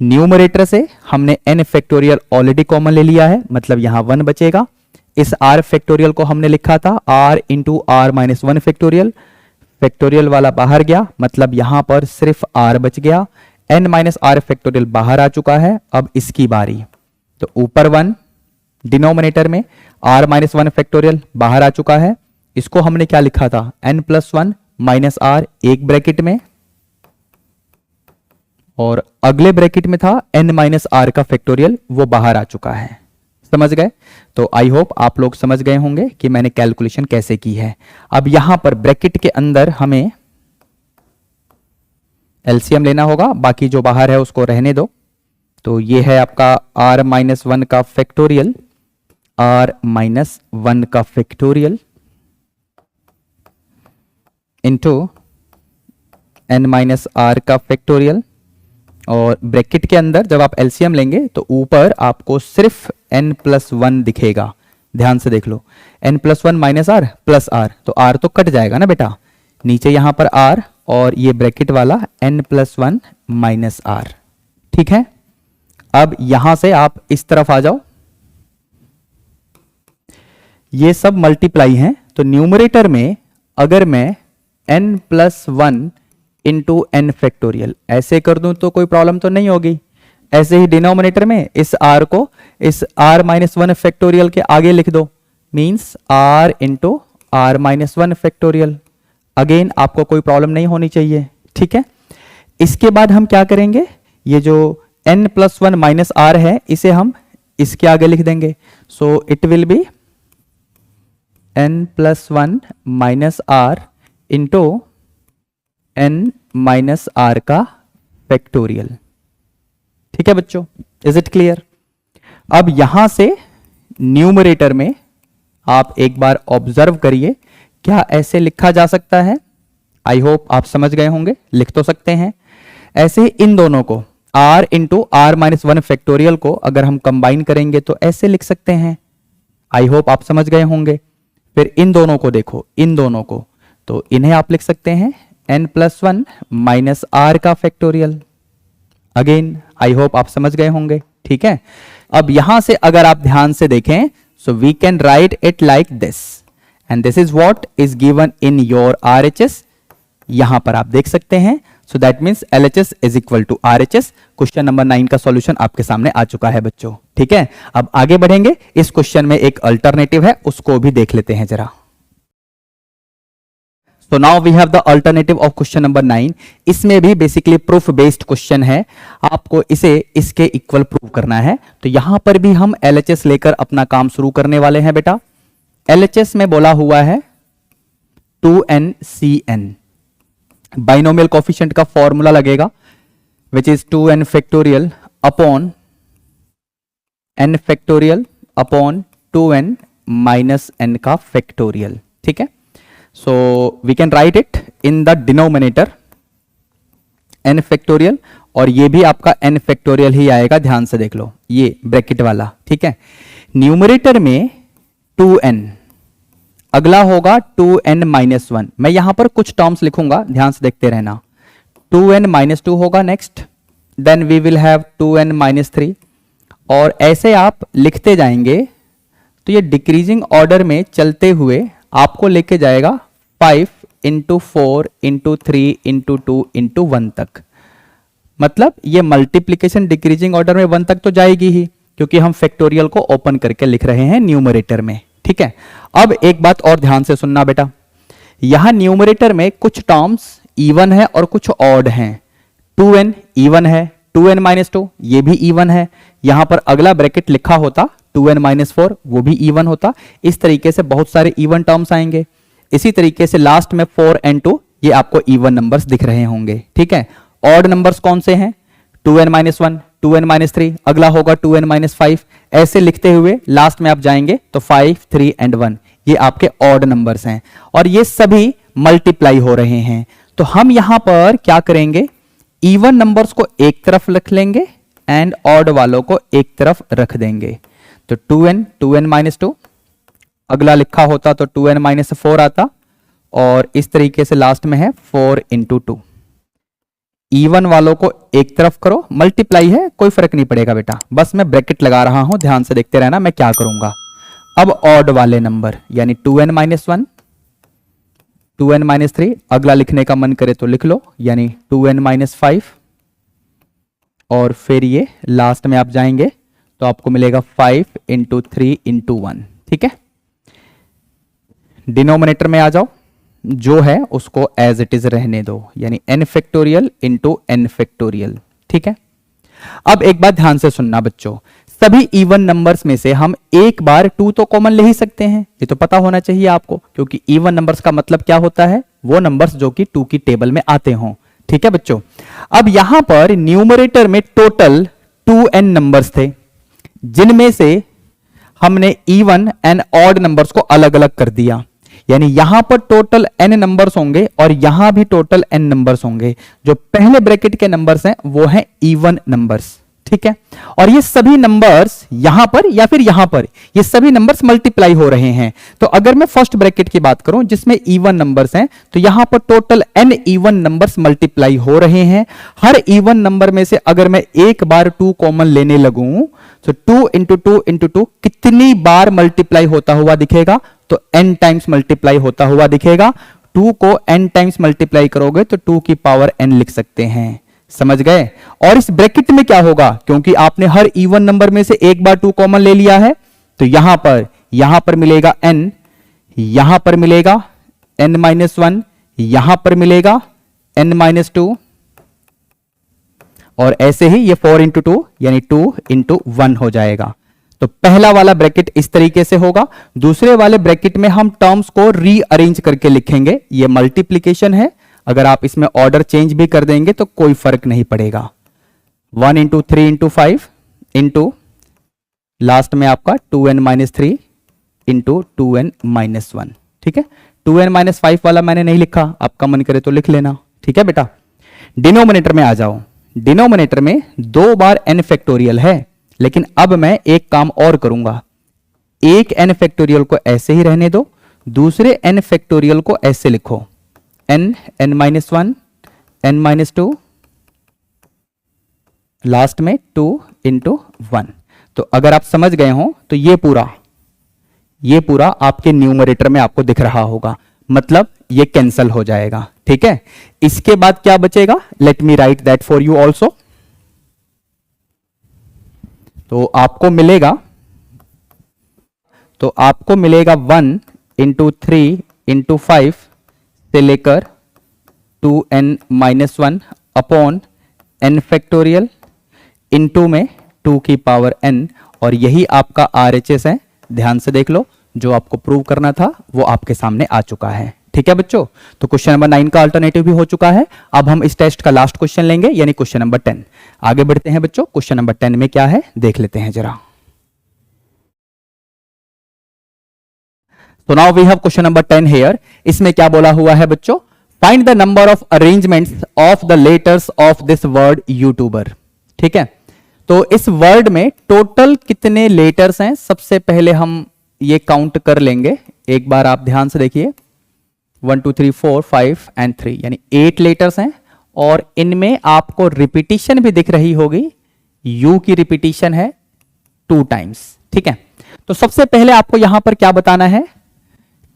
न्यूमरेटर से हमने n फैक्टोरियल ऑलरेडी कॉमन ले लिया है, मतलब यहां 1 बचेगा। इस r फैक्टोरियल को हमने लिखा था r into r minus 1 factorial, factorial वाला बाहर गया, मतलब यहां पर सिर्फ r बच गया। n माइनस r फैक्टोरियल बाहर आ चुका है, अब इसकी बारी। तो ऊपर 1, डिनोमिनेटर में r माइनस 1 फैक्टोरियल बाहर आ चुका है। इसको हमने क्या लिखा था, n प्लस 1 माइनस r एक ब्रैकेट में, और अगले ब्रैकेट में था n माइनस r का फैक्टोरियल, वो बाहर आ चुका है। समझ गए? तो आई होप आप लोग समझ गए होंगे कि मैंने कैलकुलेशन कैसे की है। अब यहां पर ब्रैकेट के अंदर हमें एलसीएम लेना होगा, बाकी जो बाहर है उसको रहने दो। तो ये है आपका r माइनस 1 का फैक्टोरियल, r माइनस 1 का factorial into n minus r का फैक्टोरियल, और ब्रैकेट के अंदर जब आप एलसीएम लेंगे तो ऊपर आपको सिर्फ n प्लस 1 दिखेगा। ध्यान से देख लो, n plus 1 minus r plus r, तो r तो कट जाएगा ना बेटा, नीचे यहां पर r और ये ब्रैकेट वाला n प्लस 1 माइनस r, ठीक है। अब यहां से आप इस तरफ आ जाओ, ये सब मल्टीप्लाई हैं, तो न्यूमरेटर में अगर मैं n plus 1 into N factorial ऐसे कर दूं तो कोई प्रॉब्लम तो नहीं होगी। ऐसे ही डिनोमिनेटर में इस r को इस r माइनस 1 फैक्टोरियल के आगे लिख दो, means r into r minus 1 factorial. Again आपको कोई प्रॉब्लम नहीं होनी चाहिए, ठीक है। इसके बाद हम क्या करेंगे, ये जो n प्लस 1 माइनस r है इसे हम इसके आगे लिख देंगे। So it will be n plus 1 minus r into n minus r का फैक्टोरियल, ठीक है बच्चों, इज इट क्लियर? अब यहां से न्यूमरेटर में आप एक बार ऑब्जर्व करिए, क्या ऐसे लिखा जा सकता है? आई होप आप समझ गए होंगे, लिख तो सकते हैं। ऐसे इन दोनों को r into r minus 1 factorial को अगर हम कंबाइन करेंगे तो ऐसे लिख सकते हैं। आई होप आप समझ गए होंगे। फिर इन दोनों को देखो, इन दोनों को, तो इन्हें आप लिख सकते हैं n प्लस 1 माइनस r का फैक्टोरियल। अगेन आई होप आप समझ गए होंगे, ठीक है। अब यहां से अगर आप ध्यान से देखें, so we can write it like this, and this is what is given in your RHS। यहां पर आप देख सकते हैं so that means LHS is equal to RHS। Question number 9 का सॉल्यूशन आपके सामने आ चुका है बच्चों, ठीक है। अब आगे बढ़ेंगे, इस क्वेश्चन में एक अल्टरनेटिव है, उसको भी देख लेते हैं जरा। So now we have the alternative of question number 9। इसमें भी बेसिकली प्रूफ बेस्ड क्वेश्चन है, आपको इसे इसके इक्वल प्रूव करना है। तो यहां पर भी हम LHS लेकर अपना काम शुरू करने वाले हैं बेटा। LHS में बोला हुआ है 2NCN, बाइनोमियल कोफिशिएंट का फॉर्मूला लगेगा which is 2n factorial upon n factorial upon 2n minus n का फैक्टोरियल, ठीक है। So we can write it in the denominator n factorial, और ये भी आपका n फैक्टोरियल ही आएगा, ध्यान से देख लो ये ब्रैकेट वाला, ठीक है। न्यूमरेटर में 2n, अगला होगा 2n माइनस 1। मैं यहां पर कुछ टर्म्स लिखूंगा, ध्यान से देखते रहना। 2n माइनस 2 होगा next, then we will have 2n minus 3, और ऐसे आप लिखते जाएंगे तो ये डिक्रीजिंग ऑर्डर में चलते हुए आपको लेके जाएगा 5 इंटू 4 इंटू 3 इंटू 2 इंटू 1 तक। मतलब ये मल्टीप्लीकेशन डिक्रीजिंग ऑर्डर में 1 तक तो जाएगी ही, क्योंकि हम फैक्टोरियल को ओपन करके लिख रहे हैं न्यूमरेटर में, ठीक है। अब एक बात और ध्यान से सुनना बेटा, यहां न्यूमरेटर में कुछ टर्म्स इवन है और कुछ ऑड हैं। 2n इवन है, 2n माइनस 2 ये भी इवन है। यहां पर अगला ब्रैकेट लिखा होता 2n माइनस 4, वो भी इवन होता। इस तरीके से बहुत सारे इवन टर्म्स आएंगे। इसी तरीके से लास्ट में 4 and 2 ये आपको इवन नंबर्स दिख रहे होंगे, ठीक है। ऑड नंबर्स कौन से हैं? 2n माइनस 1, 2n माइनस 3, अगला होगा 2n माइनस 5। ऐसे लिखते हुए लास्ट में आप जाएंगे तो 5, 3 and 1 ये आपके ऑड नंबर्स हैं, और ये सभी मल्टीप्लाई हो रहे हैं। तो हम यहां पर क्या करेंगे, इवन नंबर्स को एक तरफ रख लेंगे एंड ऑड वालों को एक तरफ रख देंगे। तो 2n माइनस 2, अगला लिखा होता तो 2n माइनस 4 आता, और इस तरीके से लास्ट में है 4 इंटू 2। इवन वालों को एक तरफ करो, मल्टीप्लाई है कोई फर्क नहीं पड़ेगा बेटा, बस मैं ब्रैकेट लगा रहा हूं, ध्यान से देखते रहना मैं क्या करूंगा। अब ऑड वाले नंबर यानी 2n माइनस 1, 2n माइनस 3, अगला लिखने का मन करे तो लिख लो यानी 2n माइनस 5, और फिर ये लास्ट में आप जाएंगे तो आपको मिलेगा 5 इंटू 3 इंटू 1, ठीक है। डिनोमिनेटर में आ जाओ, जो है उसको एज इट इज रहने दो, यानी n factorial into n factorial, ठीक है। अब एक बात ध्यान से सुनना बच्चों, सभी इवन नंबर्स में से हम एक बार 2 तो कॉमन ले ही सकते हैं, ये तो पता होना चाहिए आपको, क्योंकि इवन नंबर्स का मतलब क्या होता है, वो नंबर्स जो कि 2 की टेबल में आते हों, ठीक है बच्चों। अब यहां पर न्यूमरेटर में टोटल 2n नंबर्स थे, जिनमें से हमने इवन एंड ऑड नंबर्स को अलग अलग कर दिया, यानी यहां पर टोटल n नंबर्स होंगे और यहां भी टोटल n नंबर्स होंगे। जो पहले ब्रैकेट के नंबर्स हैं वो हैं इवन नंबर्स, ठीक है। और ये सभी नंबर्स यहां पर या फिर यहां पर ये सभी नंबर्स मल्टीप्लाई हो रहे हैं। तो अगर मैं फर्स्ट ब्रैकेट की बात करूं जिसमें इवन नंबर्स हैं, तो यहां पर total n even numbers multiply हो रहे हैं। हर इवन नंबर में से अगर मैं एक बार 2 कॉमन लेने लगूं तो 2 इंटू 2 इंटू 2 कितनी बार मल्टीप्लाई होता हुआ दिखेगा, तो n टाइम्स मल्टीप्लाई होता हुआ दिखेगा। 2 को n टाइम्स मल्टीप्लाई करोगे तो 2 की पावर n लिख सकते हैं, समझ गए। और इस ब्रैकेट में क्या होगा, क्योंकि आपने हर इवन नंबर में से एक बार 2 कॉमन ले लिया है, तो यहां पर मिलेगा n, यहां पर मिलेगा n माइनस 1, यहां पर मिलेगा n माइनस 2, और ऐसे ही ये 4 इंटू 2 यानी 2 इंटू 1 हो जाएगा। तो पहला वाला ब्रैकेट इस तरीके से होगा। दूसरे वाले ब्रैकेट में हम टर्म्स को रीअरेंज करके लिखेंगे, ये मल्टीप्लीकेशन है, अगर आप इसमें ऑर्डर चेंज भी कर देंगे तो कोई फर्क नहीं पड़ेगा। 1 इंटू 3 इंटू 5 इंटू लास्ट में आपका 2n minus 3 into 2n minus 1, ठीक है। 2n माइनस 5 वाला मैंने नहीं लिखा, आपका मन करे तो लिख लेना, ठीक है बेटा। डिनोमिनेटर में आ जाओ, डिनोमिनेटर में 2 बार n फैक्टोरियल है, लेकिन अब मैं एक काम और करूंगा, एक n फैक्टोरियल को ऐसे ही रहने दो, दूसरे n फैक्टोरियल को ऐसे लिखो, n minus 1, n minus 2, last में 2 इंटू 1। तो अगर आप समझ गए हो तो ये पूरा आपके न्यूमरेटर में आपको दिख रहा होगा, मतलब ये कैंसल हो जाएगा, ठीक है, इसके बाद क्या बचेगा, let me right that for you also. तो आपको मिलेगा 1 इंटू 3 इंटू 5 से लेकर 2n-1 upon n factorial into में 2 की पावर n, और यही आपका RHS है। ध्यान से देख लो, जो आपको प्रूव करना था वो आपके सामने आ चुका है। ठीक है बच्चों, तो क्वेश्चन नंबर 9 का अल्टरनेटिव भी हो चुका है। अब हम इस टेस्ट का लास्ट क्वेश्चन लेंगे, यानी क्वेश्चन नंबर 10। आगे बढ़ते हैं बच्चों, क्वेश्चन नंबर 10 में क्या है देख लेते हैं जरा। So now we have question number 10 here. इसमें क्या बोला हुआ है बच्चों, find the number of arrangements of the letters of this word YouTuber. ठीक है, तो इस वर्ड में टोटल कितने लेटर्स हैं, सबसे पहले हम ये काउंट कर लेंगे। एक बार आप ध्यान से देखिए, 1 2 3 4 5 एंड 3, यानी 8 लेटर्स हैं, और इनमें आपको रिपीटिशन भी दिख रही होगी। यू की रिपीटिशन है 2 टाइम्स। ठीक है, तो सबसे पहले आपको यहां पर क्या बताना है,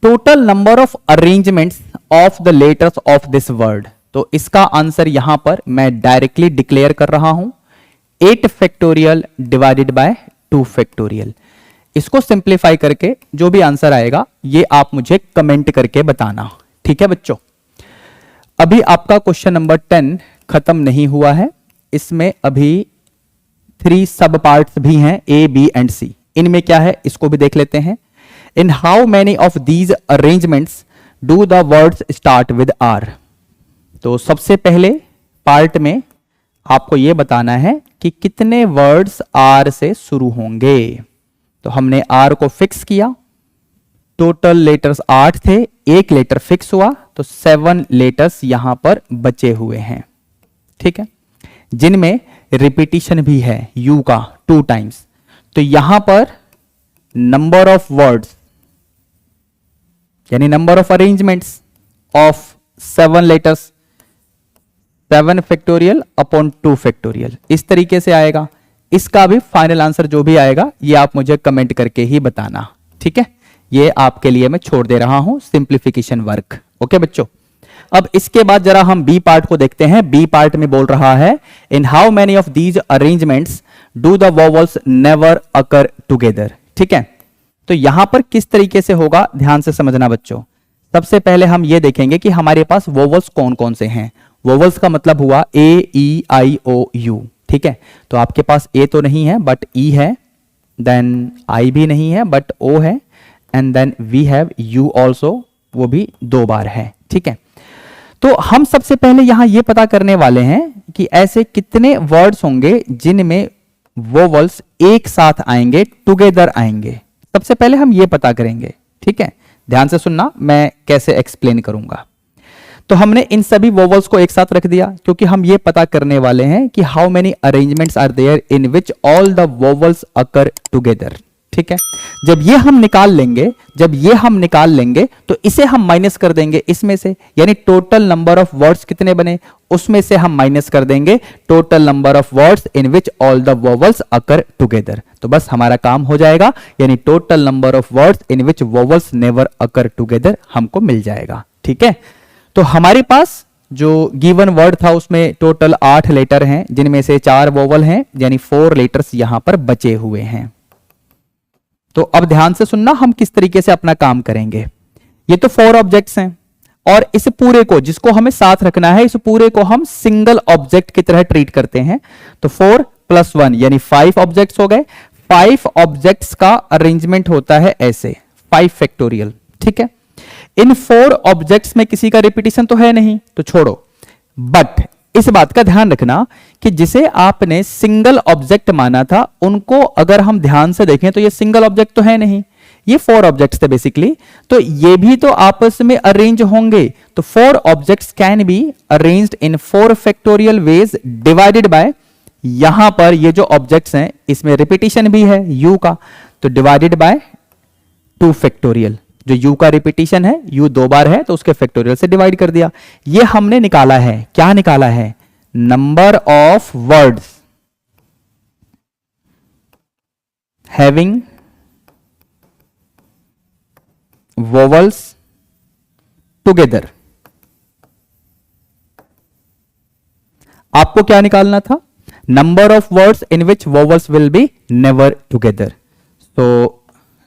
total number of arrangements of the letters of this word. तो इसका आंसर यहां पर मैं डायरेक्टली डिक्लेयर कर रहा हूं, 8 फैक्टोरियल डिवाइडेड बाय 2 फैक्टोरियल। इसको सिंप्लीफाई करके जो भी आंसर आएगा ये आप मुझे कमेंट करके बताना। ठीक है बच्चों, अभी आपका क्वेश्चन नंबर 10 खत्म नहीं हुआ है, इसमें अभी 3 सब पार्ट्स भी हैं, A, B एंड C। इनमें क्या है इसको भी देख लेते हैं। In how many of these arrangements do the words start with R? तो सबसे पहले पार्ट में आपको यह बताना है कि कितने वर्ड्स R से शुरू होंगे। तो हमने R को फिक्स किया, टोटल लेटर्स 8 थे, एक लेटर फिक्स हुआ, तो 7 लेटर्स यहां पर बचे हुए हैं। ठीक है, जिनमें रिपीटिशन भी है U का 2 टाइम्स। तो यहां पर नंबर ऑफ वर्ड्स यानी number of arrangements of 7 letters, 7 factorial upon 2 factorial, इस तरीके से आएगा। इसका भी फाइनल आंसर जो भी आएगा ये आप मुझे कमेंट करके ही बताना। ठीक है, ये आपके लिए मैं छोड़ दे रहा हूं सिंप्लीफिकेशन वर्क। ओके बच्चों, अब इसके बाद जरा हम बी पार्ट को देखते हैं। बी पार्ट में बोल रहा है, in how many of these arrangements do the vowels never occur together. ठीक है, तो यहां पर किस तरीके से होगा ध्यान से समझना बच्चों। सबसे पहले हम ये देखेंगे कि हमारे पास वोवल्स कौन कौन से हैं। वोवल्स का मतलब हुआ ए, ई, आई, ओ, यू। ठीक है, तो आपके पास ए तो नहीं है बट ई है, देन आई भी नहीं है बट ओ है, and then we have U also, वो भी 2 बार है। ठीक है, तो हम सबसे पहले यहां ये पता करने वाले हैं कि ऐसे कितने वर्ड्स होंगे जिनमें वोवल्स एक साथ आएंगे, टुगेदर आएंगे। सबसे पहले हम ये पता करेंगे। ठीक है, ध्यान से सुनना, मैं कैसे एक्सप्लेन करूंगा। तो हमने इन सभी वोवल्स को एक साथ रख दिया क्योंकि हम ये पता करने वाले हैं कि how many arrangements are there in which all the vowels occur together. ठीक है, जब ये हम निकाल लेंगे तो इसे हम माइनस कर देंगे इसमें से, यानी टोटल नंबर ऑफ वर्ड्स कितने बने उसमें से हम माइनस कर देंगे total number of words in which all the vowels occur together. तो बस हमारा काम हो जाएगा, यानी total number of words in which vowels never occur together हमको मिल जाएगा। ठीक है, तो हमारे पास जो गिवन वर्ड था उसमें टोटल 8 लेटर हैं, जिनमें से 4 वोवल हैं, यानी 4 लेटर्स यहां पर बचे हुए हैं। तो अब ध्यान से सुनना, हम किस तरीके से अपना काम करेंगे। ये तो 4 ऑब्जेक्ट्स हैं, और इस पूरे को, जिसको हमें साथ रखना है, इस पूरे को हम सिंगल ऑब्जेक्ट की तरह ट्रीट करते हैं। तो 4 + 1 यानी 5 ऑब्जेक्ट्स हो गए। 5 ऑब्जेक्ट्स का अरेंजमेंट होता है ऐसे, 5 फैक्टोरियल। ठीक है, इन 4 ऑब्जेक्ट्स में किसी का रिपीटिशन तो है नहीं, तो छोड़ो, बट इस बात का ध्यान रखना कि जिसे आपने सिंगल ऑब्जेक्ट माना था उनको अगर हम ध्यान से देखें तो ये सिंगल ऑब्जेक्ट तो है नहीं, ये 4 ऑब्जेक्ट्स थे बेसिकली, तो ये भी तो आपस में अरेंज होंगे। तो 4 objects can be arranged in 4 factorial veg divided by, यहां पर ये जो ऑब्जेक्ट्स हैं इसमें रिपीटिशन भी है u का, तो डिवाइडेड बाय 2 फैक्टोरियल। जो u का रिपीटिशन है, u 2 बार है तो उसके फैक्टोरियल से डिवाइड कर दिया। ये हमने निकाला है, क्या निकाला है, number of words having vowels together. आपको क्या निकालना था? Number of words in which vowels will be never together. तो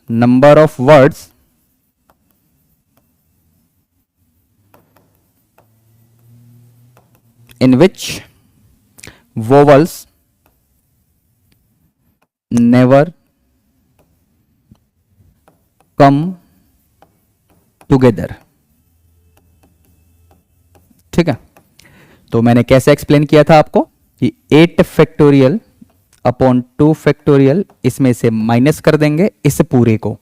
number of words in which vowels never come together. ठीक है, तो मैंने कैसे एक्सप्लेन किया था आपको कि 8 फैक्टोरियल अपॉन 2 फैक्टोरियल, इसमें से माइनस कर देंगे इस पूरे को,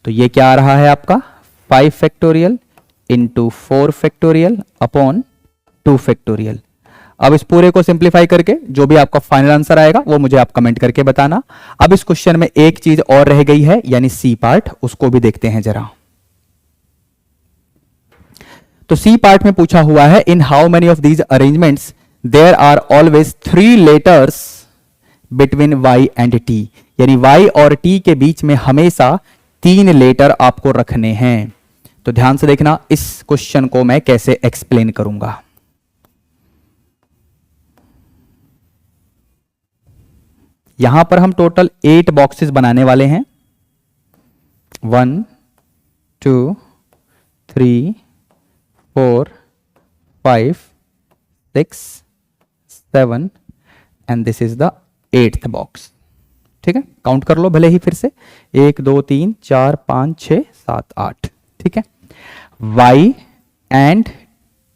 तो ये क्या आ रहा है आपका 5 factorial into 4 factorial upon 2 factorial. अब इस पूरे को सिंप्लीफाई करके जो भी आपका फाइनल आंसर आएगा वो मुझे आप कमेंट करके बताना. अब इस क्वेश्चन में एक चीज और रह गई है, यानी सी पार्ट, उसको भी देखते हैं जरा. तो सी पार्ट में पूछा हुआ है, in how many of these arrangements there are always 3 letters between Y and T, यानी वाई और टी के बीच में हमेशा 3 लेटर आपको रखने हैं. तो ध्यान से देखना इस क्वेश्चन को मैं कैसे एक्सप्लेन करूंगा. यहां पर हम टोटल 8 बॉक्सेस बनाने वाले हैं. 1 2 3 4 5 6 7 and this is the 8th box. ठीक है, काउंट कर लो भले ही फिर से, 1 2 3 4 5 6 7 8. ठीक है, y एंड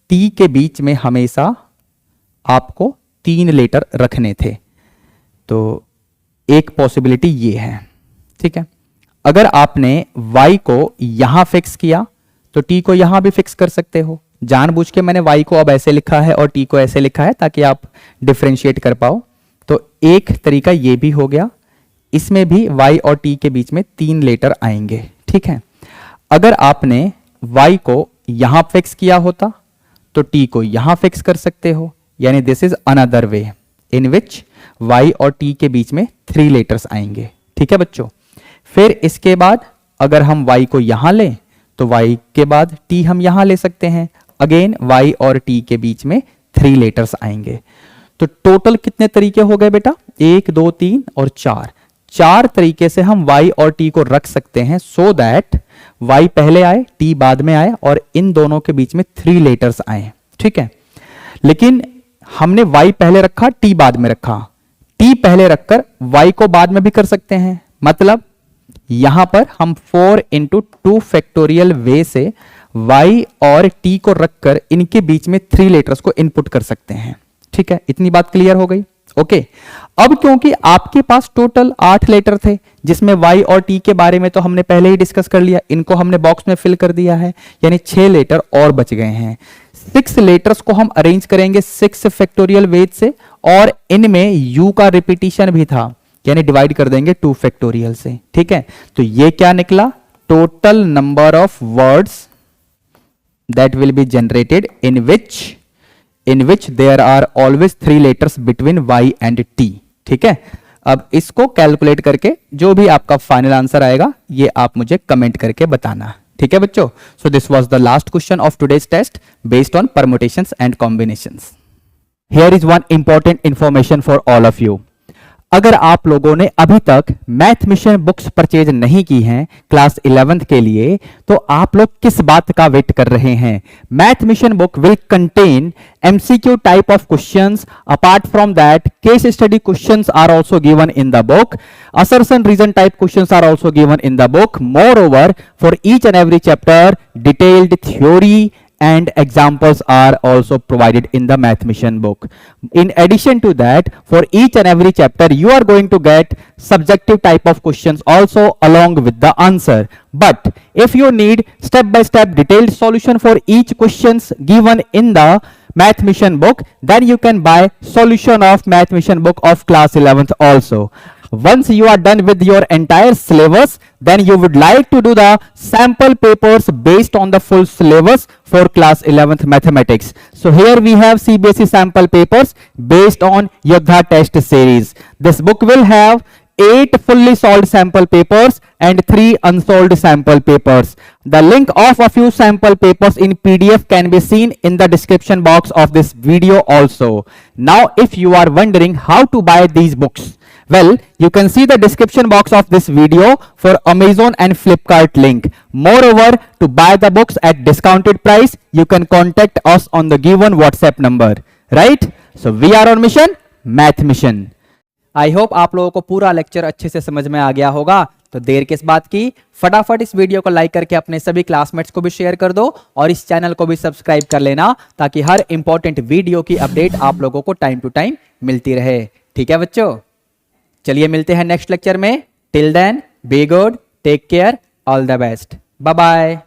t के बीच में हमेशा आपको 3 लेटर रखने थे. तो एक पॉसिबिलिटी ये है. ठीक है, अगर आपने y को यहां फिक्स किया तो t को यहां भी फिक्स कर सकते हो. जानबूझ के मैंने y को अब ऐसे लिखा है और t को ऐसे लिखा है ताकि आप डिफरेंशिएट कर पाओ. तो एक तरीका ये भी हो गया, इसमें भी y और t के बीच में 3 लेटर आएंगे. ठीक है, अगर आपने y को यहां फिक्स किया होता तो t को यहां फिक्स कर सकते हो, यानी this is another way in which y और t के बीच में 3 लेटर्स आएंगे. ठीक है बच्चों, फिर इसके बाद अगर हम y को यहां लें तो y के बाद t हम यहां ले सकते हैं. अगेन y और t के बीच में 3 लेटर्स आएंगे. तो टोटल कितने तरीके हो गए बेटा? 1 2 3 और 4 तरीके से हम y और t को रख सकते हैं, सो दैट y पहले आए t बाद में आए और इन दोनों के बीच में 3 लेटर्स आए. ठीक है, लेकिन हमने y पहले रखा t बाद में रखा, t पहले रखकर y को बाद में भी कर सकते हैं. मतलब यहां पर हम 4 इंटू 2 फैक्टोरियल वे से y और t को रखकर इनके बीच में 3 लेटर्स को इनपुट कर सकते हैं. ठीक है, इतनी बात क्लियर हो गई. ओके, अब क्योंकि आपके पास टोटल 8 लेटर थे, जिसमें y और t के बारे में तो हमने पहले ही डिस्कस कर लिया, इनको हमने बॉक्स में फिल कर दिया है, यानी 6 लेटर और बच गए हैं. 6 लेटर्स को हम अरेंज करेंगे 6 फैक्टोरियल वेज से, और इनमें u का रिपीटिशन भी था, यानी डिवाइड कर देंगे 2 फैक्टोरियल से. ठीक है, तो ये क्या निकला? Total number of words that will be generated in which there are always 3 letters between y and t. ठीक है, अब इसको कैलकुलेट करके जो भी आपका फाइनल आंसर आएगा ये आप मुझे कमेंट करके बताना. ठीक है बच्चों, so this was the last question of today's test based on permutations and combinations. Here is one important information for all of you. अगर आप लोगों ने अभी तक मैथ मिशन बुक्स परचेज नहीं की हैं क्लास 11th के लिए, तो आप लोग किस बात का वेट कर रहे हैं? Math mission book will contain MCQ type of questions. Apart from that, case study questions are also given in the book. Assertion reason type questions are also given in the book. Moreover, for each and every chapter, detailed theory and examples are also provided in the math mission book. In addition to that, for each and every chapter you are going to get subjective type of questions also along with the answer. But if you need step by step detailed solution for each questions given in the math mission book, then you can buy solution of math mission book of class 11th also. Once you are done with your entire syllabus, then you would like to do the sample papers based on the full syllabus for class 11th mathematics. So here we have CBSE sample papers based on Yogha test series. This book will have 8 fully solved sample papers and 3 unsolved sample papers. The link of a few sample papers in PDF can be seen in the description box of this video also. Now if you are wondering how to buy these books, well, you can see the description box of this video for Amazon and Flipkart link. Moreover, to buy the books at discounted price, you can contact us on the given WhatsApp number. Right? So we are on mission, Math Mission. I hope आप लोगों को पूरा lecture अच्छे से समझ में आ गया होगा। तो देर किस बात की, फटाफट इस वीडियो को लाइक करके अपने सभी क्लासमेट्स को भी शेयर कर दो और इस चैनल को भी सब्सक्राइब कर लेना, ताकि हर इंपॉर्टेंट वीडियो की अपडेट आप लोगों को टाइम टू टाइम मिलती रहे। ठीक है बच्चों, चलिए मिलते हैं नेक्स्ट लेक्चर में। Till then be good, take care, all the best, bye bye.